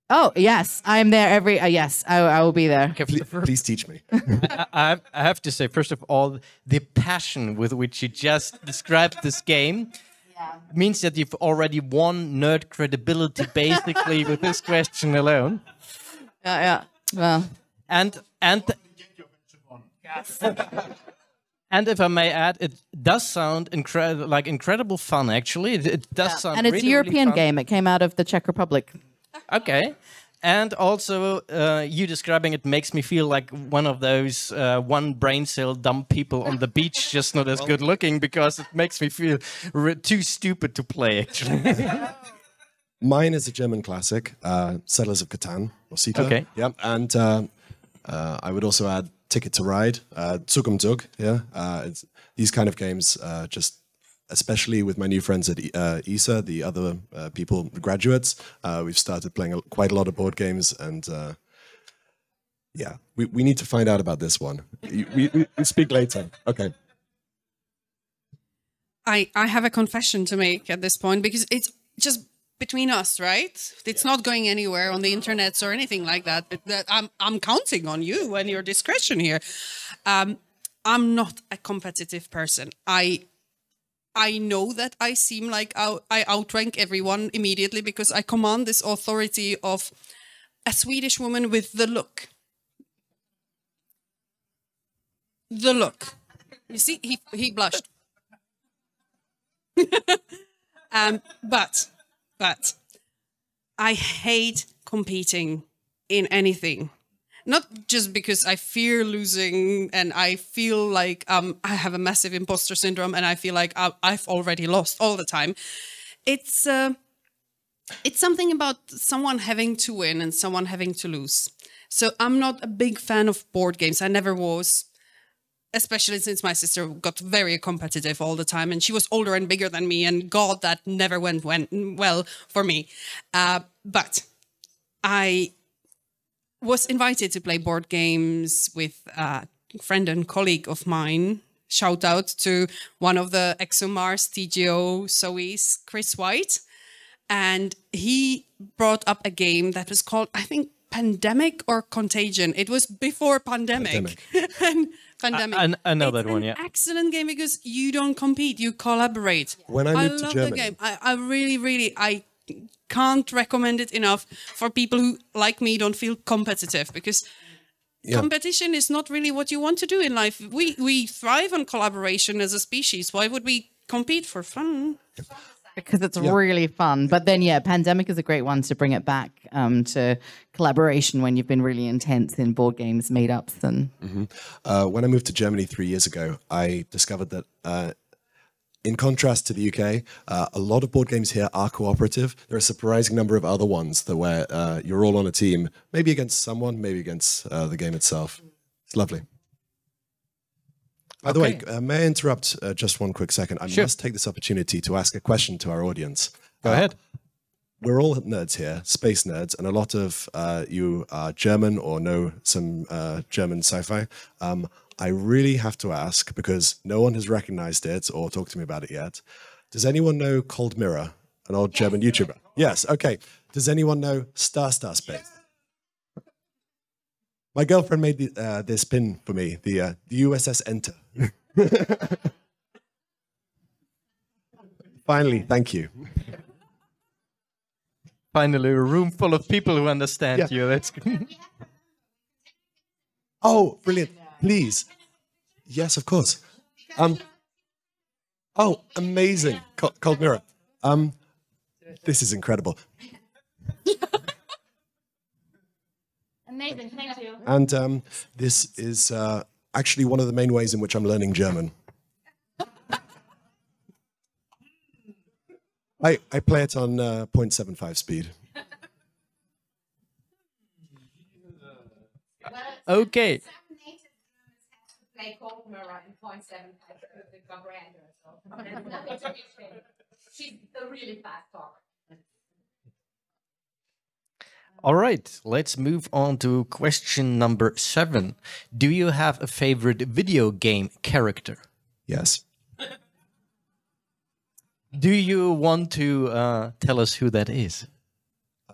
Oh yes, I am there every. Yes, I will be there. Okay, Please teach me. I have to say, first of all, the passion with which you just described this game means that you've already won nerd credibility basically with this question alone. Yeah. Well, and if I may add, it does sound incredible fun. Actually, it does sound. And it's really, a European really fun. game. It came out of the Czech Republic. Okay. And also, you describing it makes me feel like one of those one brain cell dumb people on the beach, just not as good looking, because it makes me feel too stupid to play, actually. Mine is a German classic, Settlers of Catan, or Cita. Okay. Yeah, and I would also add Ticket to Ride, Zug um Zug. Yeah, these kind of games, just especially with my new friends at ESA, the other people, graduates, we've started playing quite a lot of board games, and yeah, we need to find out about this one. We speak later. Okay. I have a confession to make at this point because it's just between us, right? It's not going anywhere on the internet or anything like that. I'm counting on you and your discretion here. I'm not a competitive person. I know that I seem like I outrank everyone immediately because I command this authority of a Swedish woman with the look. The look. You see, he blushed. But I hate competing in anything. Not just because I fear losing and I feel like I have a massive imposter syndrome and I feel like I've already lost all the time. It's something about someone having to win and someone having to lose. So I'm not a big fan of board games. I never was. Especially since my sister got very competitive all the time and she was older and bigger than me, and God, that never went well for me. But I was invited to play board games with a friend and colleague of mine. Shout out to one of the ExoMars TGO Zoe's, Chris White. And he brought up a game that was called, I think, Pandemic or Contagion. It was before Pandemic. And Pandemic. I know that one, yeah. It's an excellent game because you don't compete, you collaborate. When I moved to love Germany, the game. I really, I can't recommend it enough for people who, like me, don't feel competitive, because competition is not really what you want to do in life. We thrive on collaboration as a species. Why would we compete for fun? Because it's really fun. But then, Pandemic is a great one to bring it back to collaboration when you've been really intense in board games, meetups. And when I moved to Germany 3 years ago, I discovered that in contrast to the UK, a lot of board games here are cooperative. There are a surprising number of other ones that where you're all on a team, maybe against someone, maybe against the game itself. It's lovely. By the way, may I interrupt just one quick second? I must take this opportunity to ask a question to our audience. Go ahead. We're all nerds here, space nerds, and a lot of you are German or know some German sci-fi. I really have to ask, because no one has recognized it or talked to me about it yet. Does anyone know Cold Mirror, an old German YouTuber? Yes, okay. Does anyone know Star Space? My girlfriend made this pin for me, the USS Enter. Finally, thank you. Finally, a room full of people who understand you. That's Oh, brilliant. Please. Yes, of course. Oh, amazing. Cold Mirror. This is incredible. amazing, thank you. And this is actually one of the main ways in which I'm learning German. I play it on 0.75 speed. okay. Some native Germans have to play Cold Mirror in 0.75 to comprehend her, so there's nothing to be said. She's the really fast talker. All right, let's move on to question number 7. Do you have a favorite video game character? Yes. Do you want to tell us who that is?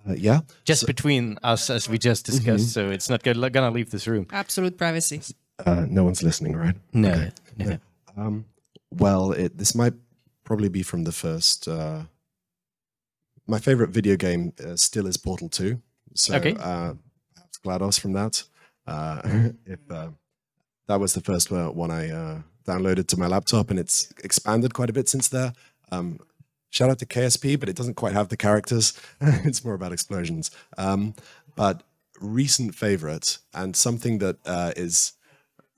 Yeah. Just between us, as we just discussed, so it's not gonna leave this room. Absolute privacy. No one's listening, right? No. Okay. No. Well, this might probably be from the first. My favorite video game still is Portal 2. So perhaps GLaDOS from that. If that was the first one I downloaded to my laptop, and it's expanded quite a bit since there. Shout out to KSP, but it doesn't quite have the characters. It's more about explosions. But recent favorite, and something that is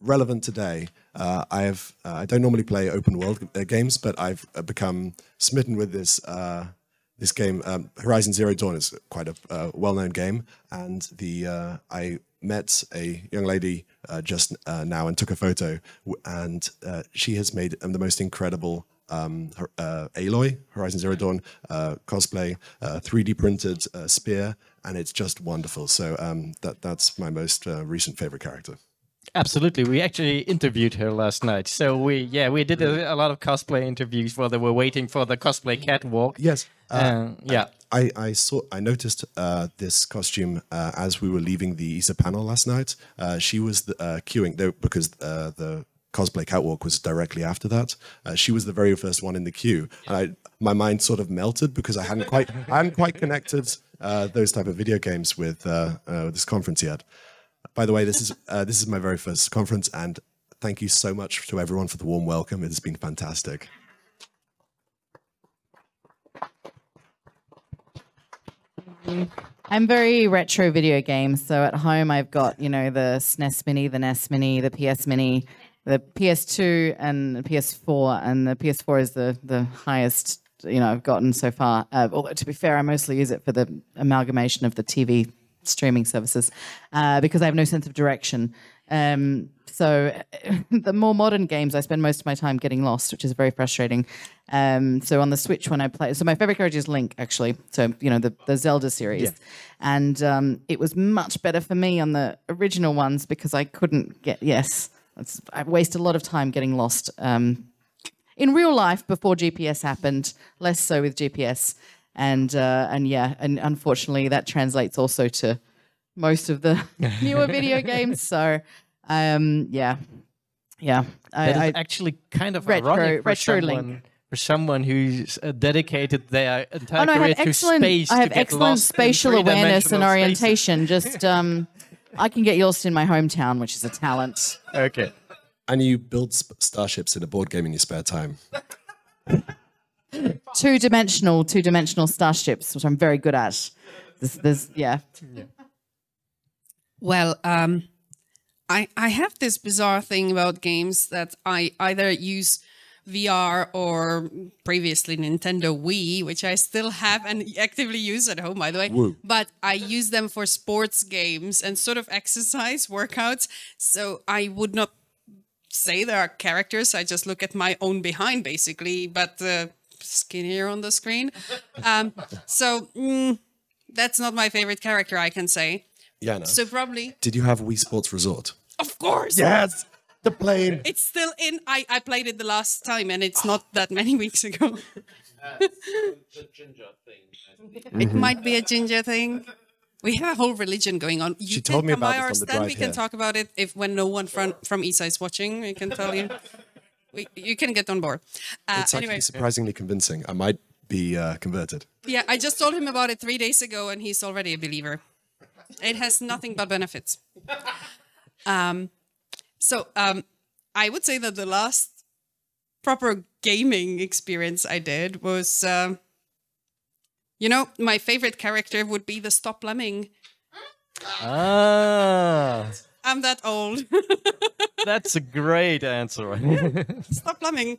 relevant today. I don't normally play open world games, but I've become smitten with this this game. Horizon Zero Dawn is quite a well-known game, and I met a young lady just now and took a photo, and she has made the most incredible Aloy, Horizon Zero Dawn cosplay, 3D printed spear, and it's just wonderful. So that's my most recent favorite character. Absolutely. We actually interviewed her last night. So we did a lot of cosplay interviews while they were waiting for the cosplay catwalk. Yes. Yeah. I noticed this costume as we were leaving the ESA panel last night. She was queuing though, because the cosplay catwalk was directly after that. She was the very first one in the queue, and my mind sort of melted because I hadn't quite connected those type of video games with this conference yet. By the way, this is my very first conference, and thank you so much to everyone for the warm welcome. It has been fantastic. I'm very retro video games. So at home, I've got, the SNES Mini, the NES Mini, the PS Mini, the PS2 and the PS4. And the PS4 is the highest, I've gotten so far. Although, to be fair, I mostly use it for the amalgamation of the TV streaming services because I have no sense of direction. So the more modern games, I spend most of my time getting lost, which is very frustrating. So on the Switch, when I play, so my favorite character is Link, actually. So, the Zelda series. Yeah. And it was much better for me on the original ones because I couldn't get, I wasted a lot of time getting lost in real life before GPS happened, less so with GPS. And unfortunately, that translates also to most of the newer video games. So, yeah. That is actually kind of ironic for someone who's dedicated their entire career to space. I have to get excellent lost spatial in awareness and three-dimensional orientation. Just, I can get lost in my hometown, which is a talent. Okay. And you build starships in a board game in your spare time. Two-dimensional starships, which I'm very good at. Yeah. Well, I have this bizarre thing about games that I either use VR or previously Nintendo Wii, which I still have and actively use at home, by the way. Woo. But I use them for sports games and sort of exercise workouts. So I would not say there are characters. I just look at my own behind, basically, but skinnier on the screen. That's not my favorite character, I can say. Jana, so probably. Did you have Wii Sports Resort? Of course. Yes, the plane. It's still in. I played it the last time, and it's not that many weeks ago. The ginger thing. It might be a ginger thing. We have a whole religion going on. She told me about our this on the stand. drive We can here. talk about it when no one from ESA is watching. We can tell you. You can get on board. It's Anyway, actually surprisingly convincing. I might be converted. yeah, I just told him about it 3 days ago, and he's already a believer. It has nothing but benefits. I would say that the last proper gaming experience I did was, my favorite character would be the Stop Lemming. Ah, I'm that old. that's a great answer. Stop Lemming.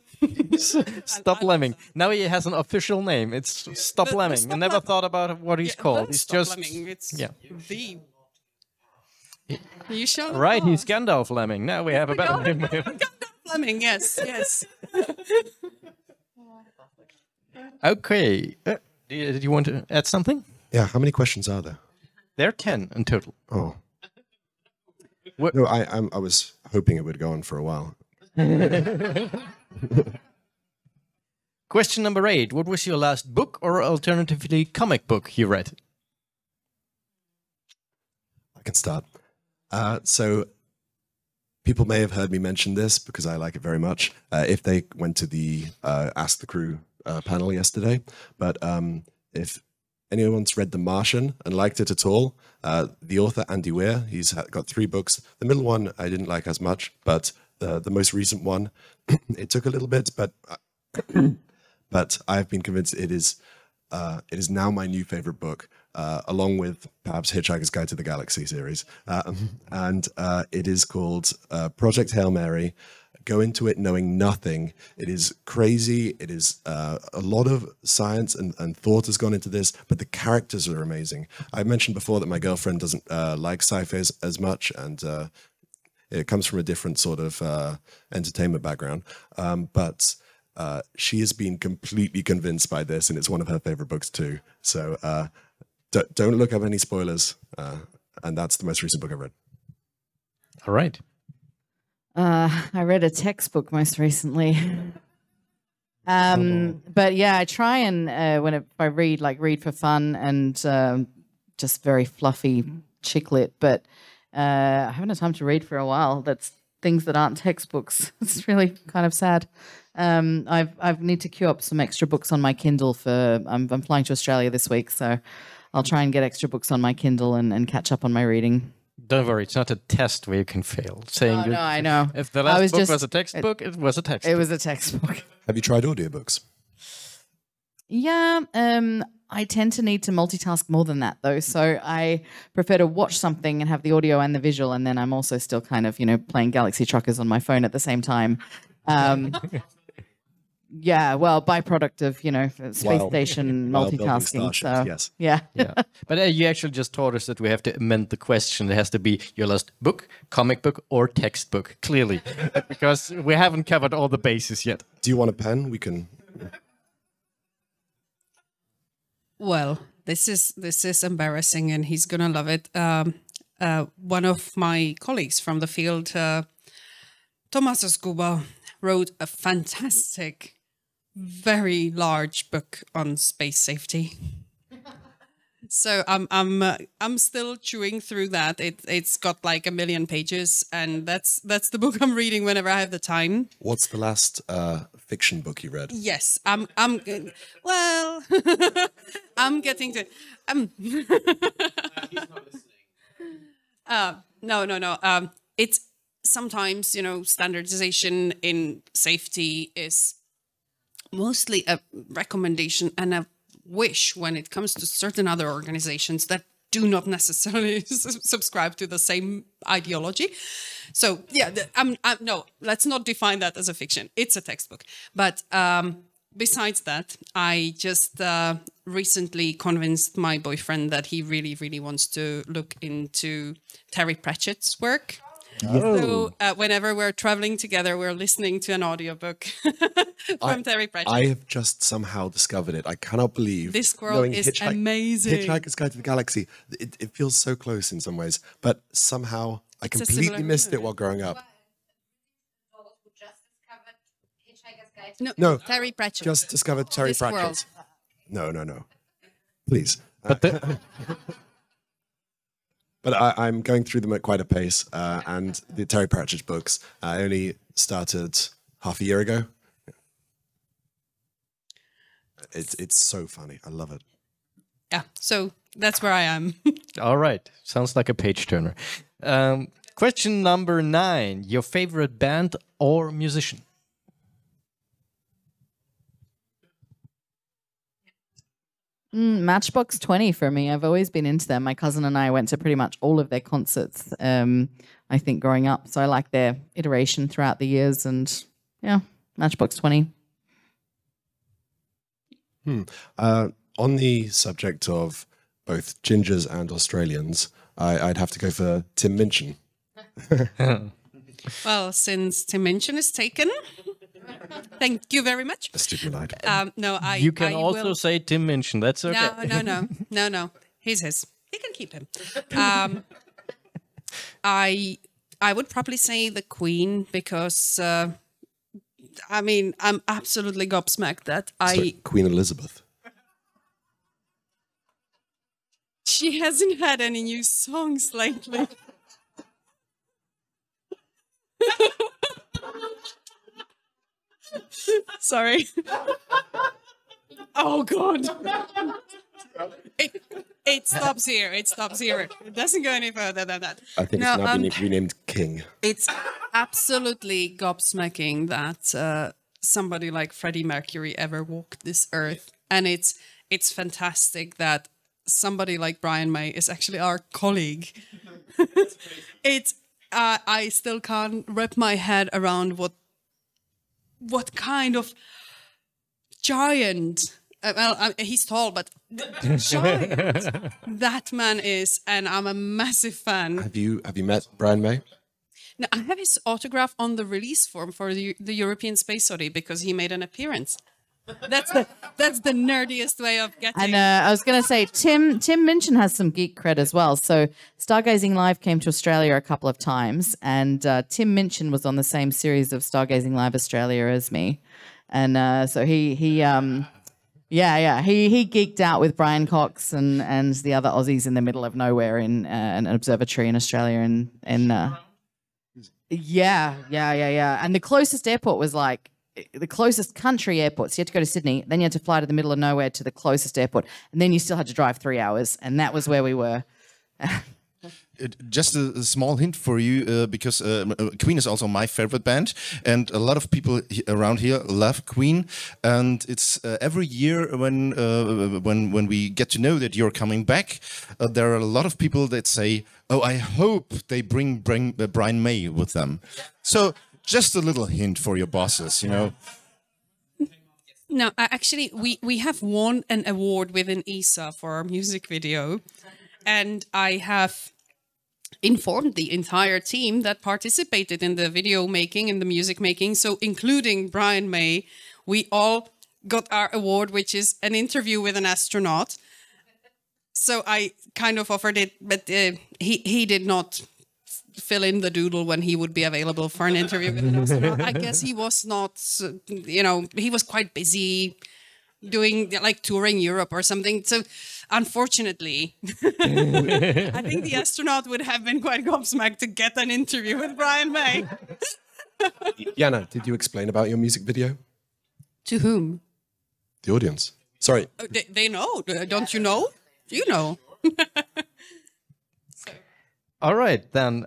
Stop Lemming. Now he has an official name. It's Stop The Lemming. Stop I never Lem- thought about what he's called. He's Stop just Lemming. It's yeah. the. You sure? Right. He's Gandalf Lemming. Now we have a better name. Lemming. Yes. Okay. Did you want to add something? Yeah, how many questions are there? There are 10 in total. Oh. What- No, I was hoping it would go on for a while. Question number 8. What was your last book or alternatively comic book you read? I can start. So people may have heard me mention this because I like it very much. If they went to the Ask the Crew panel yesterday, but if anyone's read The Martian and liked it at all, the author Andy Weir, he's got 3 books. The middle one I didn't like as much, but the most recent one, it took a little bit, but I've been convinced it is now my new favorite book, along with perhaps Hitchhiker's Guide to the Galaxy series. And it is called Project Hail Mary. Go into it knowing nothing. It is crazy. It is a lot of science and thought has gone into this, but the characters are amazing. I mentioned before that my girlfriend doesn't like sci-fi as much, and it comes from a different sort of entertainment background. But she has been completely convinced by this, and it's one of her favorite books too. So don't look up any spoilers. And that's the most recent book I've read. All right. I read a textbook most recently. But yeah, I try and if I read for fun and just very fluffy chick lit, but I haven't had time to read for a while. That's things that aren't textbooks. It's really kind of sad. I need to queue up some extra books on my Kindle for I'm flying to Australia this week, so I'll try and get extra books on my Kindle and catch up on my reading. Don't worry, it's not a test where you can fail. Saying No, I know. If the last book was a textbook, it was a textbook. It was a textbook. Have you tried audiobooks? Yeah, I tend to need to multitask more than that, though. So I prefer to watch something and have the audio and the visual, and then I'm also still kind of, playing Galaxy Truckers on my phone at the same time. Yeah, well, byproduct of, space station while building multitasking. starships, So, yes. yeah. Yeah. But you actually just told us that we have to amend the question. It has to be your last book, comic book, or textbook, clearly. Because we haven't covered all the bases yet. Do you want a pen? We can... Well, this is embarrassing, and he's gonna love it. One of my colleagues from the field, Thomas Scuba, wrote a fantastic, very large book on space safety. So I'm still chewing through that. It's got like 1 million pages, and that's the book I'm reading whenever I have the time. What's the last fiction book you read? Yes, well, I'm getting to. He's not listening. No. It's sometimes, standardization in safety is mostly a recommendation and a wish when it comes to certain other organizations that do not necessarily subscribe to the same ideology. So yeah, no, let's not define that as a fiction. It's a textbook. But besides that, I just recently convinced my boyfriend that he really, really wants to look into Terry Pratchett's work. So whenever we're traveling together, we're listening to an audiobook from Terry Pratchett. I have just somehow discovered it. I cannot believe this squirrel is amazing. Hitchhiker's Guide to the Galaxy. It feels so close in some ways, but somehow I completely missed it while growing up. No, Terry Pratchett. Just discovered Terry Pratchett. No. Please. But I'm going through them at quite a pace, and the Terry Pratchett books, I only started half a year ago. It's so funny. I love it. Yeah, so that's where I am. All right. Sounds like a page turner. Question number 9. Your favorite band or musician? Matchbox 20 for me. I've always been into them. My cousin and I went to pretty much all of their concerts, I think, growing up. So I like their iteration throughout the years. And yeah, Matchbox 20. On the subject of both gingers and Australians, I'd have to go for Tim Minchin. Well, since Tim Minchin is taken, thank you very much. A stupid lie. No, You can also say Tim Minchin. That's okay. No. He's his. He can keep him. I would probably say the Queen because, I'm absolutely gobsmacked that Queen Elizabeth. She hasn't had any new songs lately. Sorry. Oh God. It stops here. It stops here. It doesn't go any further than that. I think it's now been renamed King. It's absolutely gobsmacking that somebody like Freddie Mercury ever walked this earth, and it's fantastic that somebody like Brian May is actually our colleague. I still can't wrap my head around what kind of giant, he's tall, but giant that man is, and I'm a massive fan. Have you met Brian May? No, I have his autograph on the release form for the European Space Odyssey because he made an appearance. That's the nerdiest way of getting. And I was going to say, Tim Minchin has some geek cred as well. So Stargazing Live came to Australia a couple of times, and Tim Minchin was on the same series of Stargazing Live Australia as me, and so he geeked out with Brian Cox and the other Aussies in the middle of nowhere in an observatory in Australia, and and the closest airport was like the closest country airport. So you had to go to Sydney, then you had to fly to the middle of nowhere to the closest airport, and then you still had to drive 3 hours, and that was where we were. Just a small hint for you, because Queen is also my favorite band, and a lot of people around here love Queen. And it's every year when we get to know that you're coming back, there are a lot of people that say, "Oh, I hope they bring Brian May with them." So just a little hint for your bosses, you know. No, actually, we have won an award within ESA for our music video, and I have informed the entire team that participated in the video making and the music making, so including Brian May, we all got our award, which is an interview with an astronaut. So I kind of offered it, but he did not fill in the doodle when he would be available for an interview with an astronaut. I guess he was not, he was quite busy doing like touring Europe or something. So unfortunately, I think the astronaut would have been quite gobsmacked to get an interview with Brian May. Jana, did you explain about your music video? To whom? The audience. Sorry. They know. Don't you know? You know. All right, then.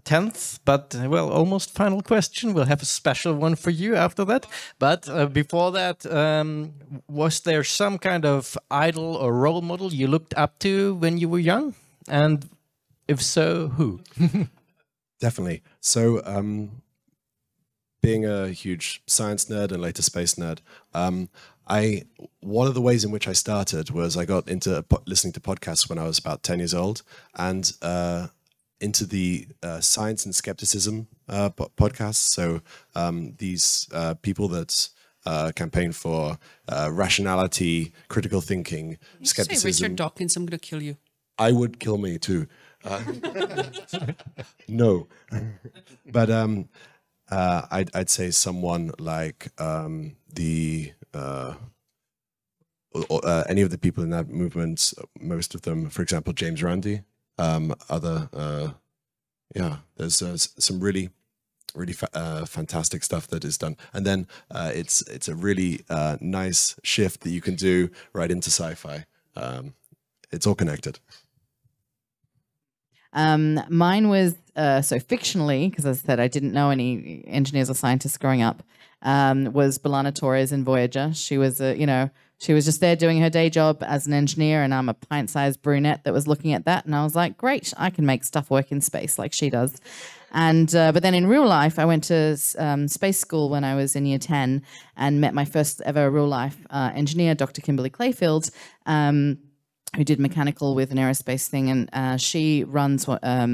10th, but well, almost final question. We'll have a special one for you after that. But before that, was there some kind of idol or role model you looked up to when you were young? And if so, who? Definitely. So, being a huge science nerd and later space nerd, one of the ways in which I started was I got into listening to podcasts when I was about 10 years old, and into the science and skepticism podcasts. So these people that campaign for rationality, critical thinking, skepticism. Say Richard Dawkins, I'm going to kill you. I would kill me too. No, but I'd say someone like any of the people in that movement. Most of them, for example, James Randi. There's some really fantastic stuff that is done, and then it's a really nice shift that you can do right into sci-fi. It's all connected. Mine was so fictionally, because as I said, I didn't know any engineers or scientists growing up. Was B'Elanna Torres in Voyager. She was she was just there doing her day job as an engineer, and I'm a pint-sized brunette that was looking at that, and I was like, great, I can make stuff work in space like she does. And but then in real life, I went to space school when I was in year 10 and met my first ever real life engineer, Dr. Kimberly Clayfield, who did mechanical with an aerospace thing, and she runs,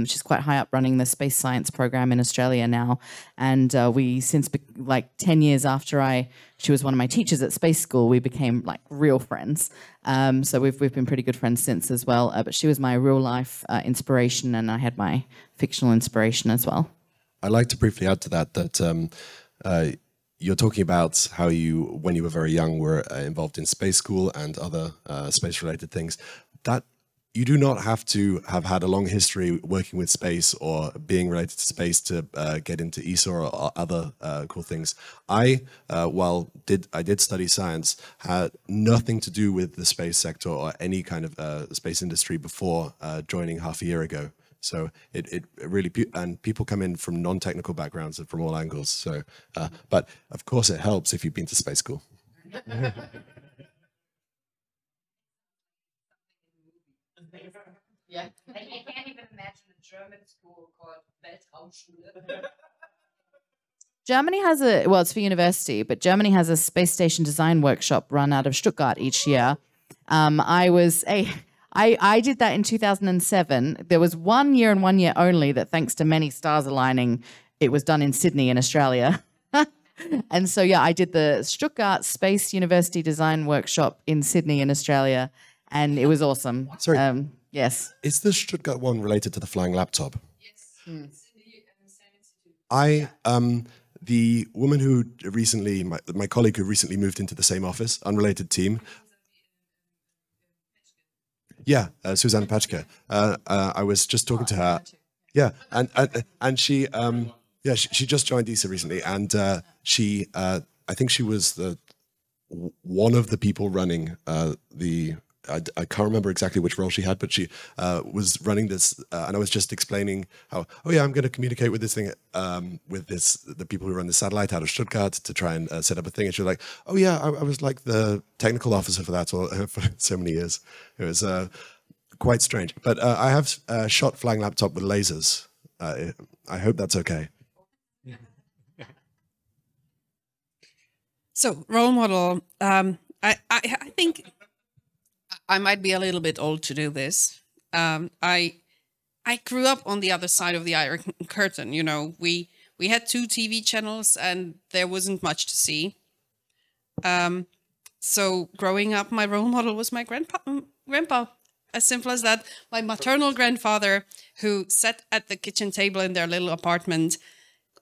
she's quite high up running the space science program in Australia now, and we, since like 10 years after she was one of my teachers at space school, we became like real friends, so we've been pretty good friends since as well, but she was my real life inspiration, and I had my fictional inspiration as well. I'd like to briefly add to that you're talking about how you, when you were very young, were involved in space school and other space-related things. That you do not have to have had a long history working with space or being related to space to get into ESA or other cool things. I did study science, had nothing to do with the space sector or any kind of space industry before joining half a year ago. So it really, and people come in from non-technical backgrounds and from all angles. So, but of course it helps if you've been to space school. Yeah. I can't even imagine a German school called Weltraumschule. Germany has it's for university, but Germany has a space station design workshop run out of Stuttgart each year. I did that in 2007. There was 1 year and 1 year only that, thanks to many stars aligning, it was done in Sydney in Australia. And so, yeah, I did the Stuttgart Space University Design Workshop in Sydney in Australia, and it was awesome. Sorry. Yes. Is the Stuttgart one related to the flying laptop? Yes. The woman who recently, my colleague who recently moved into the same office, unrelated team. Yeah, Susanne Patschke. I was just talking to her. Yeah, and she, she just joined ESA recently, and I think she was one of the people running I can't remember exactly which role she had, but she was running this, and I was just explaining how, I'm going to communicate with this thing, with the people who run the satellite out of Stuttgart to try and set up a thing. And she was like, I was like the technical officer for that for so many years. It was quite strange. But I have shot flying laptop with lasers. I hope that's okay. So, role model, I think I might be a little bit old to do this. I grew up on the other side of the Iron Curtain. You know, we had 2 TV channels and there wasn't much to see. So growing up, my role model was my grandpa. As simple as that. My maternal grandfather, who sat at the kitchen table in their little apartment,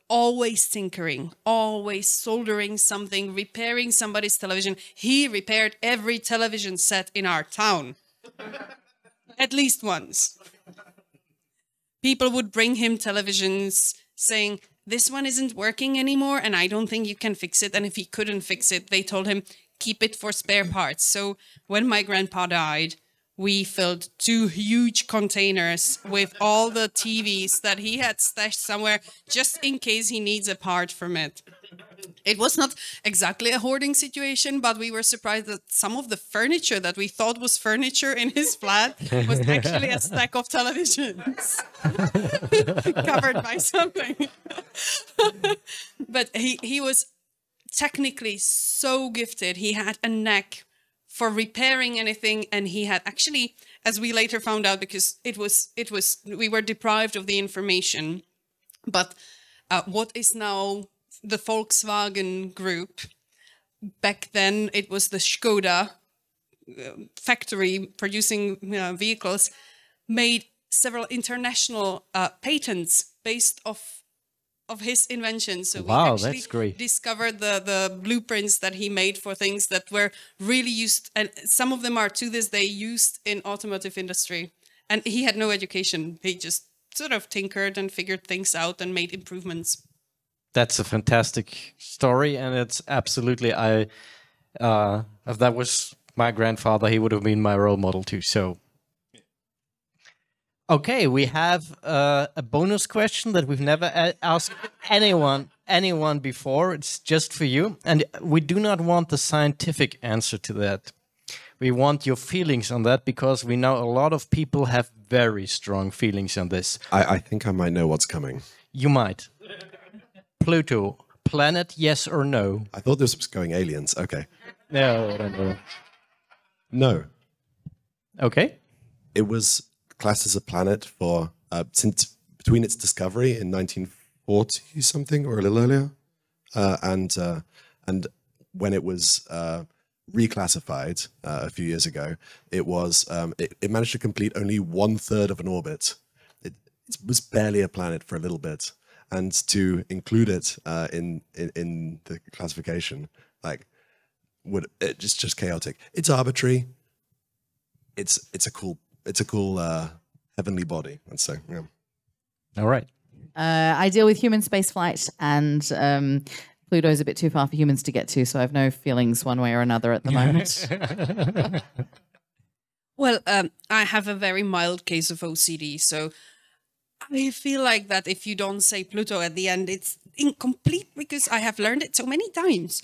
always tinkering, always soldering something, repairing somebody's television. He repaired every television set in our town. At least once. People would bring him televisions saying, this one isn't working anymore and I don't think you can fix it. And if he couldn't fix it, they told him, keep it for spare parts. So when my grandpa died, we filled 2 huge containers with all the TVs that he had stashed somewhere just in case he needs a part from it. It was not exactly a hoarding situation, but we were surprised that some of the furniture that we thought was furniture in his flat was actually a stack of televisions covered by something. But he was technically so gifted. He had a knack for repairing anything, and he had actually, as we later found out, because we were deprived of the information, but what is now the Volkswagen Group, back then it was the Skoda factory producing vehicles, made several international patents based off of his inventions. So wow, we actually that's great. Discovered the blueprints that he made for things that were really used, and some of them are to this day used in automotive industry. And he had no education. He just sort of tinkered and figured things out and made improvements. That's a fantastic story, and it's absolutely, if that was my grandfather, he would have been my role model too. So, okay, we have a bonus question that we've never asked anyone before. It's just for you, and we do not want the scientific answer to that. We want your feelings on that, because we know a lot of people have very strong feelings on this. I think I might know what's coming. You might. Pluto, planet, yes or no? I thought this was going aliens. Okay. No. No. Okay. It was classed as a planet for since between its discovery in 1940 something or a little earlier, and when it was reclassified a few years ago, it managed to complete only 1/3 of an orbit. It was barely a planet for a little bit. And to include it in the classification, it's just chaotic. It's arbitrary. It's a cool heavenly body. And so, yeah. All right. I deal with human spaceflight, and Pluto's a bit too far for humans to get to, so I have no feelings one way or another at the moment. Well, I have a very mild case of OCD, so I feel like that if you don't say Pluto at the end, it's incomplete, because I have learned it so many times.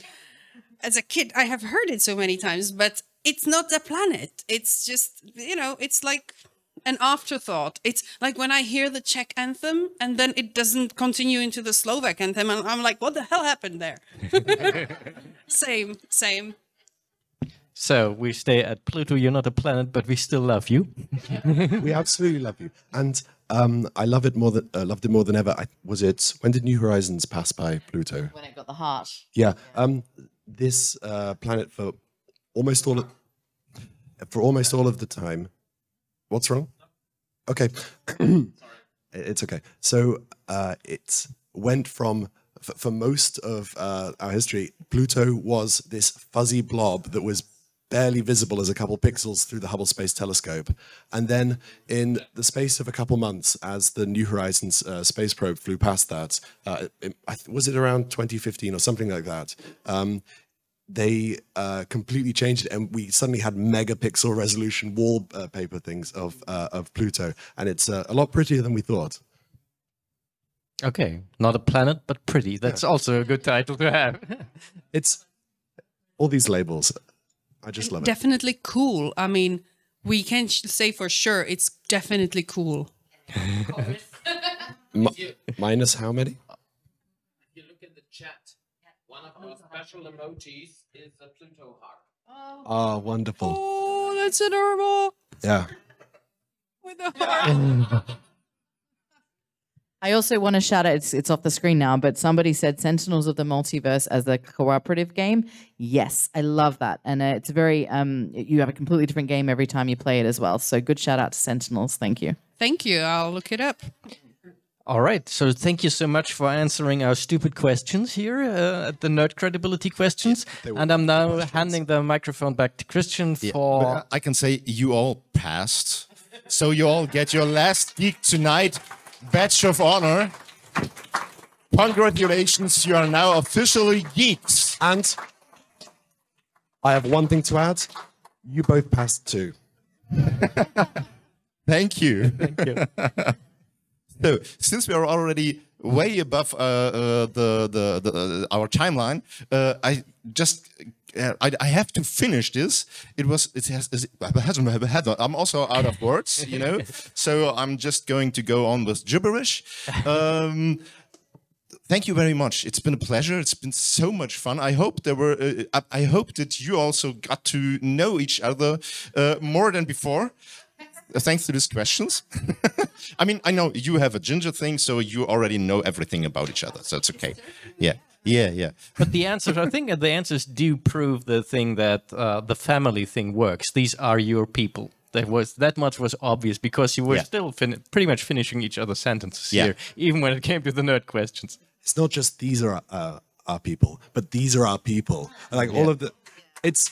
As a kid, I have heard it so many times, but it's not a planet. It's just, it's like an afterthought. It's like when I hear the Czech anthem and then it doesn't continue into the Slovak anthem, and I'm like, what the hell happened there? Same. So we stay at Pluto. You're not a planet, but we still love you. We absolutely love you, and I loved it more than ever. When did New Horizons pass by Pluto? When it got the heart. Yeah. This planet for almost all of the time. What's wrong? Okay. It's okay. So it went from, for most of our history, Pluto was this fuzzy blob that was barely visible as a couple pixels through the Hubble Space Telescope. And then in the space of a couple months, as the New Horizons space probe flew past that, was it around 2015 or something like that, they completely changed it, and we suddenly had megapixel resolution wallpaper things of Pluto, and it's a lot prettier than we thought. Okay, not a planet, but pretty. That's also a good title to have. It's all these labels. I just love it. Definitely cool. I mean, we can say for sure it's definitely cool. Minus how many? If you look in the chat, one of our special emojis is a Pluto heart. Oh, wonderful. Oh, that's adorable. Yeah. With a heart. I also want to shout out, it's off the screen now, but somebody said Sentinels of the Multiverse as a cooperative game. Yes, I love that. And it's very, you have a completely different game every time you play it as well. So good shout out to Sentinels. Thank you. Thank you. I'll look it up. All right, so thank you so much for answering our stupid questions here at the Nerd Credibility questions. And I'm now handing the microphone back to Christian for... I can say you all passed. So you all get your last Geek Tonight badge of honor. Congratulations, you are now officially geeks. And I have one thing to add. You both passed too. Thank you. Thank you. So, since we are already way above our timeline, I have to finish this. I'm also out of words, you know. So I'm just going to go on with gibberish. Thank you very much. It's been a pleasure. It's been so much fun. I hope I hope that you also got to know each other more than before. Thanks to these questions. I mean, I know you have a ginger thing, so you already know everything about each other, so it's okay. Yeah. But the answers, I think the answers do prove the thing that the family thing works. These are your people. That much was obvious because you were still pretty much finishing each other's sentences here, even when it came to the nerd questions. It's not just these are our people, but these are our people. Like all of the, it's.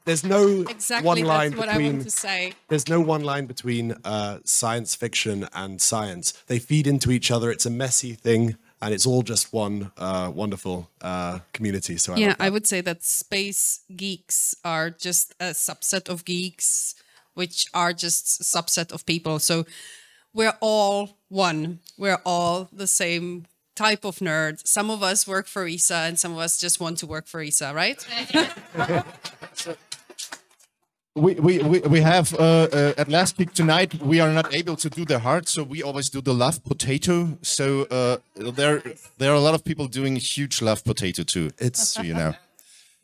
There's no one line what between. I want to say. There's no one line between science fiction and science. They feed into each other. It's a messy thing, and it's all just one wonderful community. So I would say that space geeks are just a subset of geeks, which are just a subset of people. So we're all one. We're all the same type of nerd. Some of us work for ESA and some of us just want to work for ESA, right? We have at last Geek Tonight we are not able to do the heart, so we always do the love potato. So there are a lot of people doing huge love potato too. It's so, you know,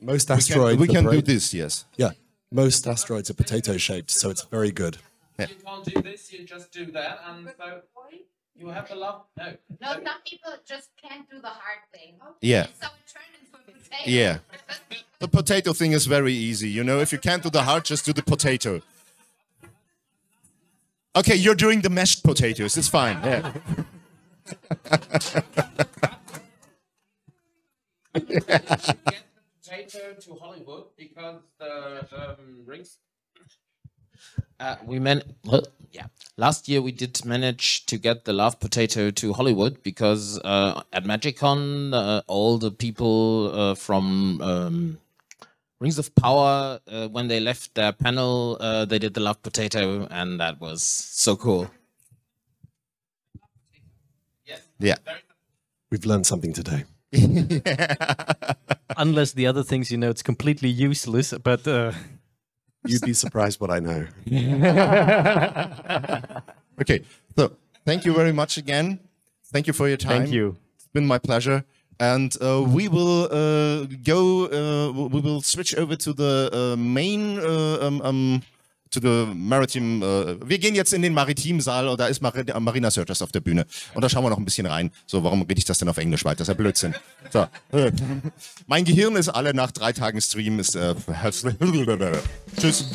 most asteroids. We can do this, yes. Yeah, most asteroids are potato shaped, so it's very good. You can't do this, you just do that, and so you have the love. No, some people just can't do the hard thing. Yeah. So it turned into a potato. Yeah. The potato thing is very easy, you know. If you can't do the heart, just do the potato. Okay, you're doing the mashed potatoes. It's fine. Yeah. Get potato to Hollywood because the rings. Last year we did manage to get the love potato to Hollywood because at MagicCon all the people from Rings of Power, when they left their panel, they did the love potato, and that was so cool. Yeah. We've learned something today. Unless the other things, you know, it's completely useless, but... You'd be surprised what I know. Okay, so thank you very much again. Thank you for your time. Thank you. It's been my pleasure. And we will we will switch over to the main, to the Maritim. Wir gehen jetzt in den Maritim-Saal und da ist Marina Sirtis auf der Bühne. Und da schauen wir noch ein bisschen rein. So, warum rede ich das denn auf Englisch weiter? Das ist ja Blödsinn. So. Mein Gehirn ist alle nach 3 Tagen Stream. Tschüss.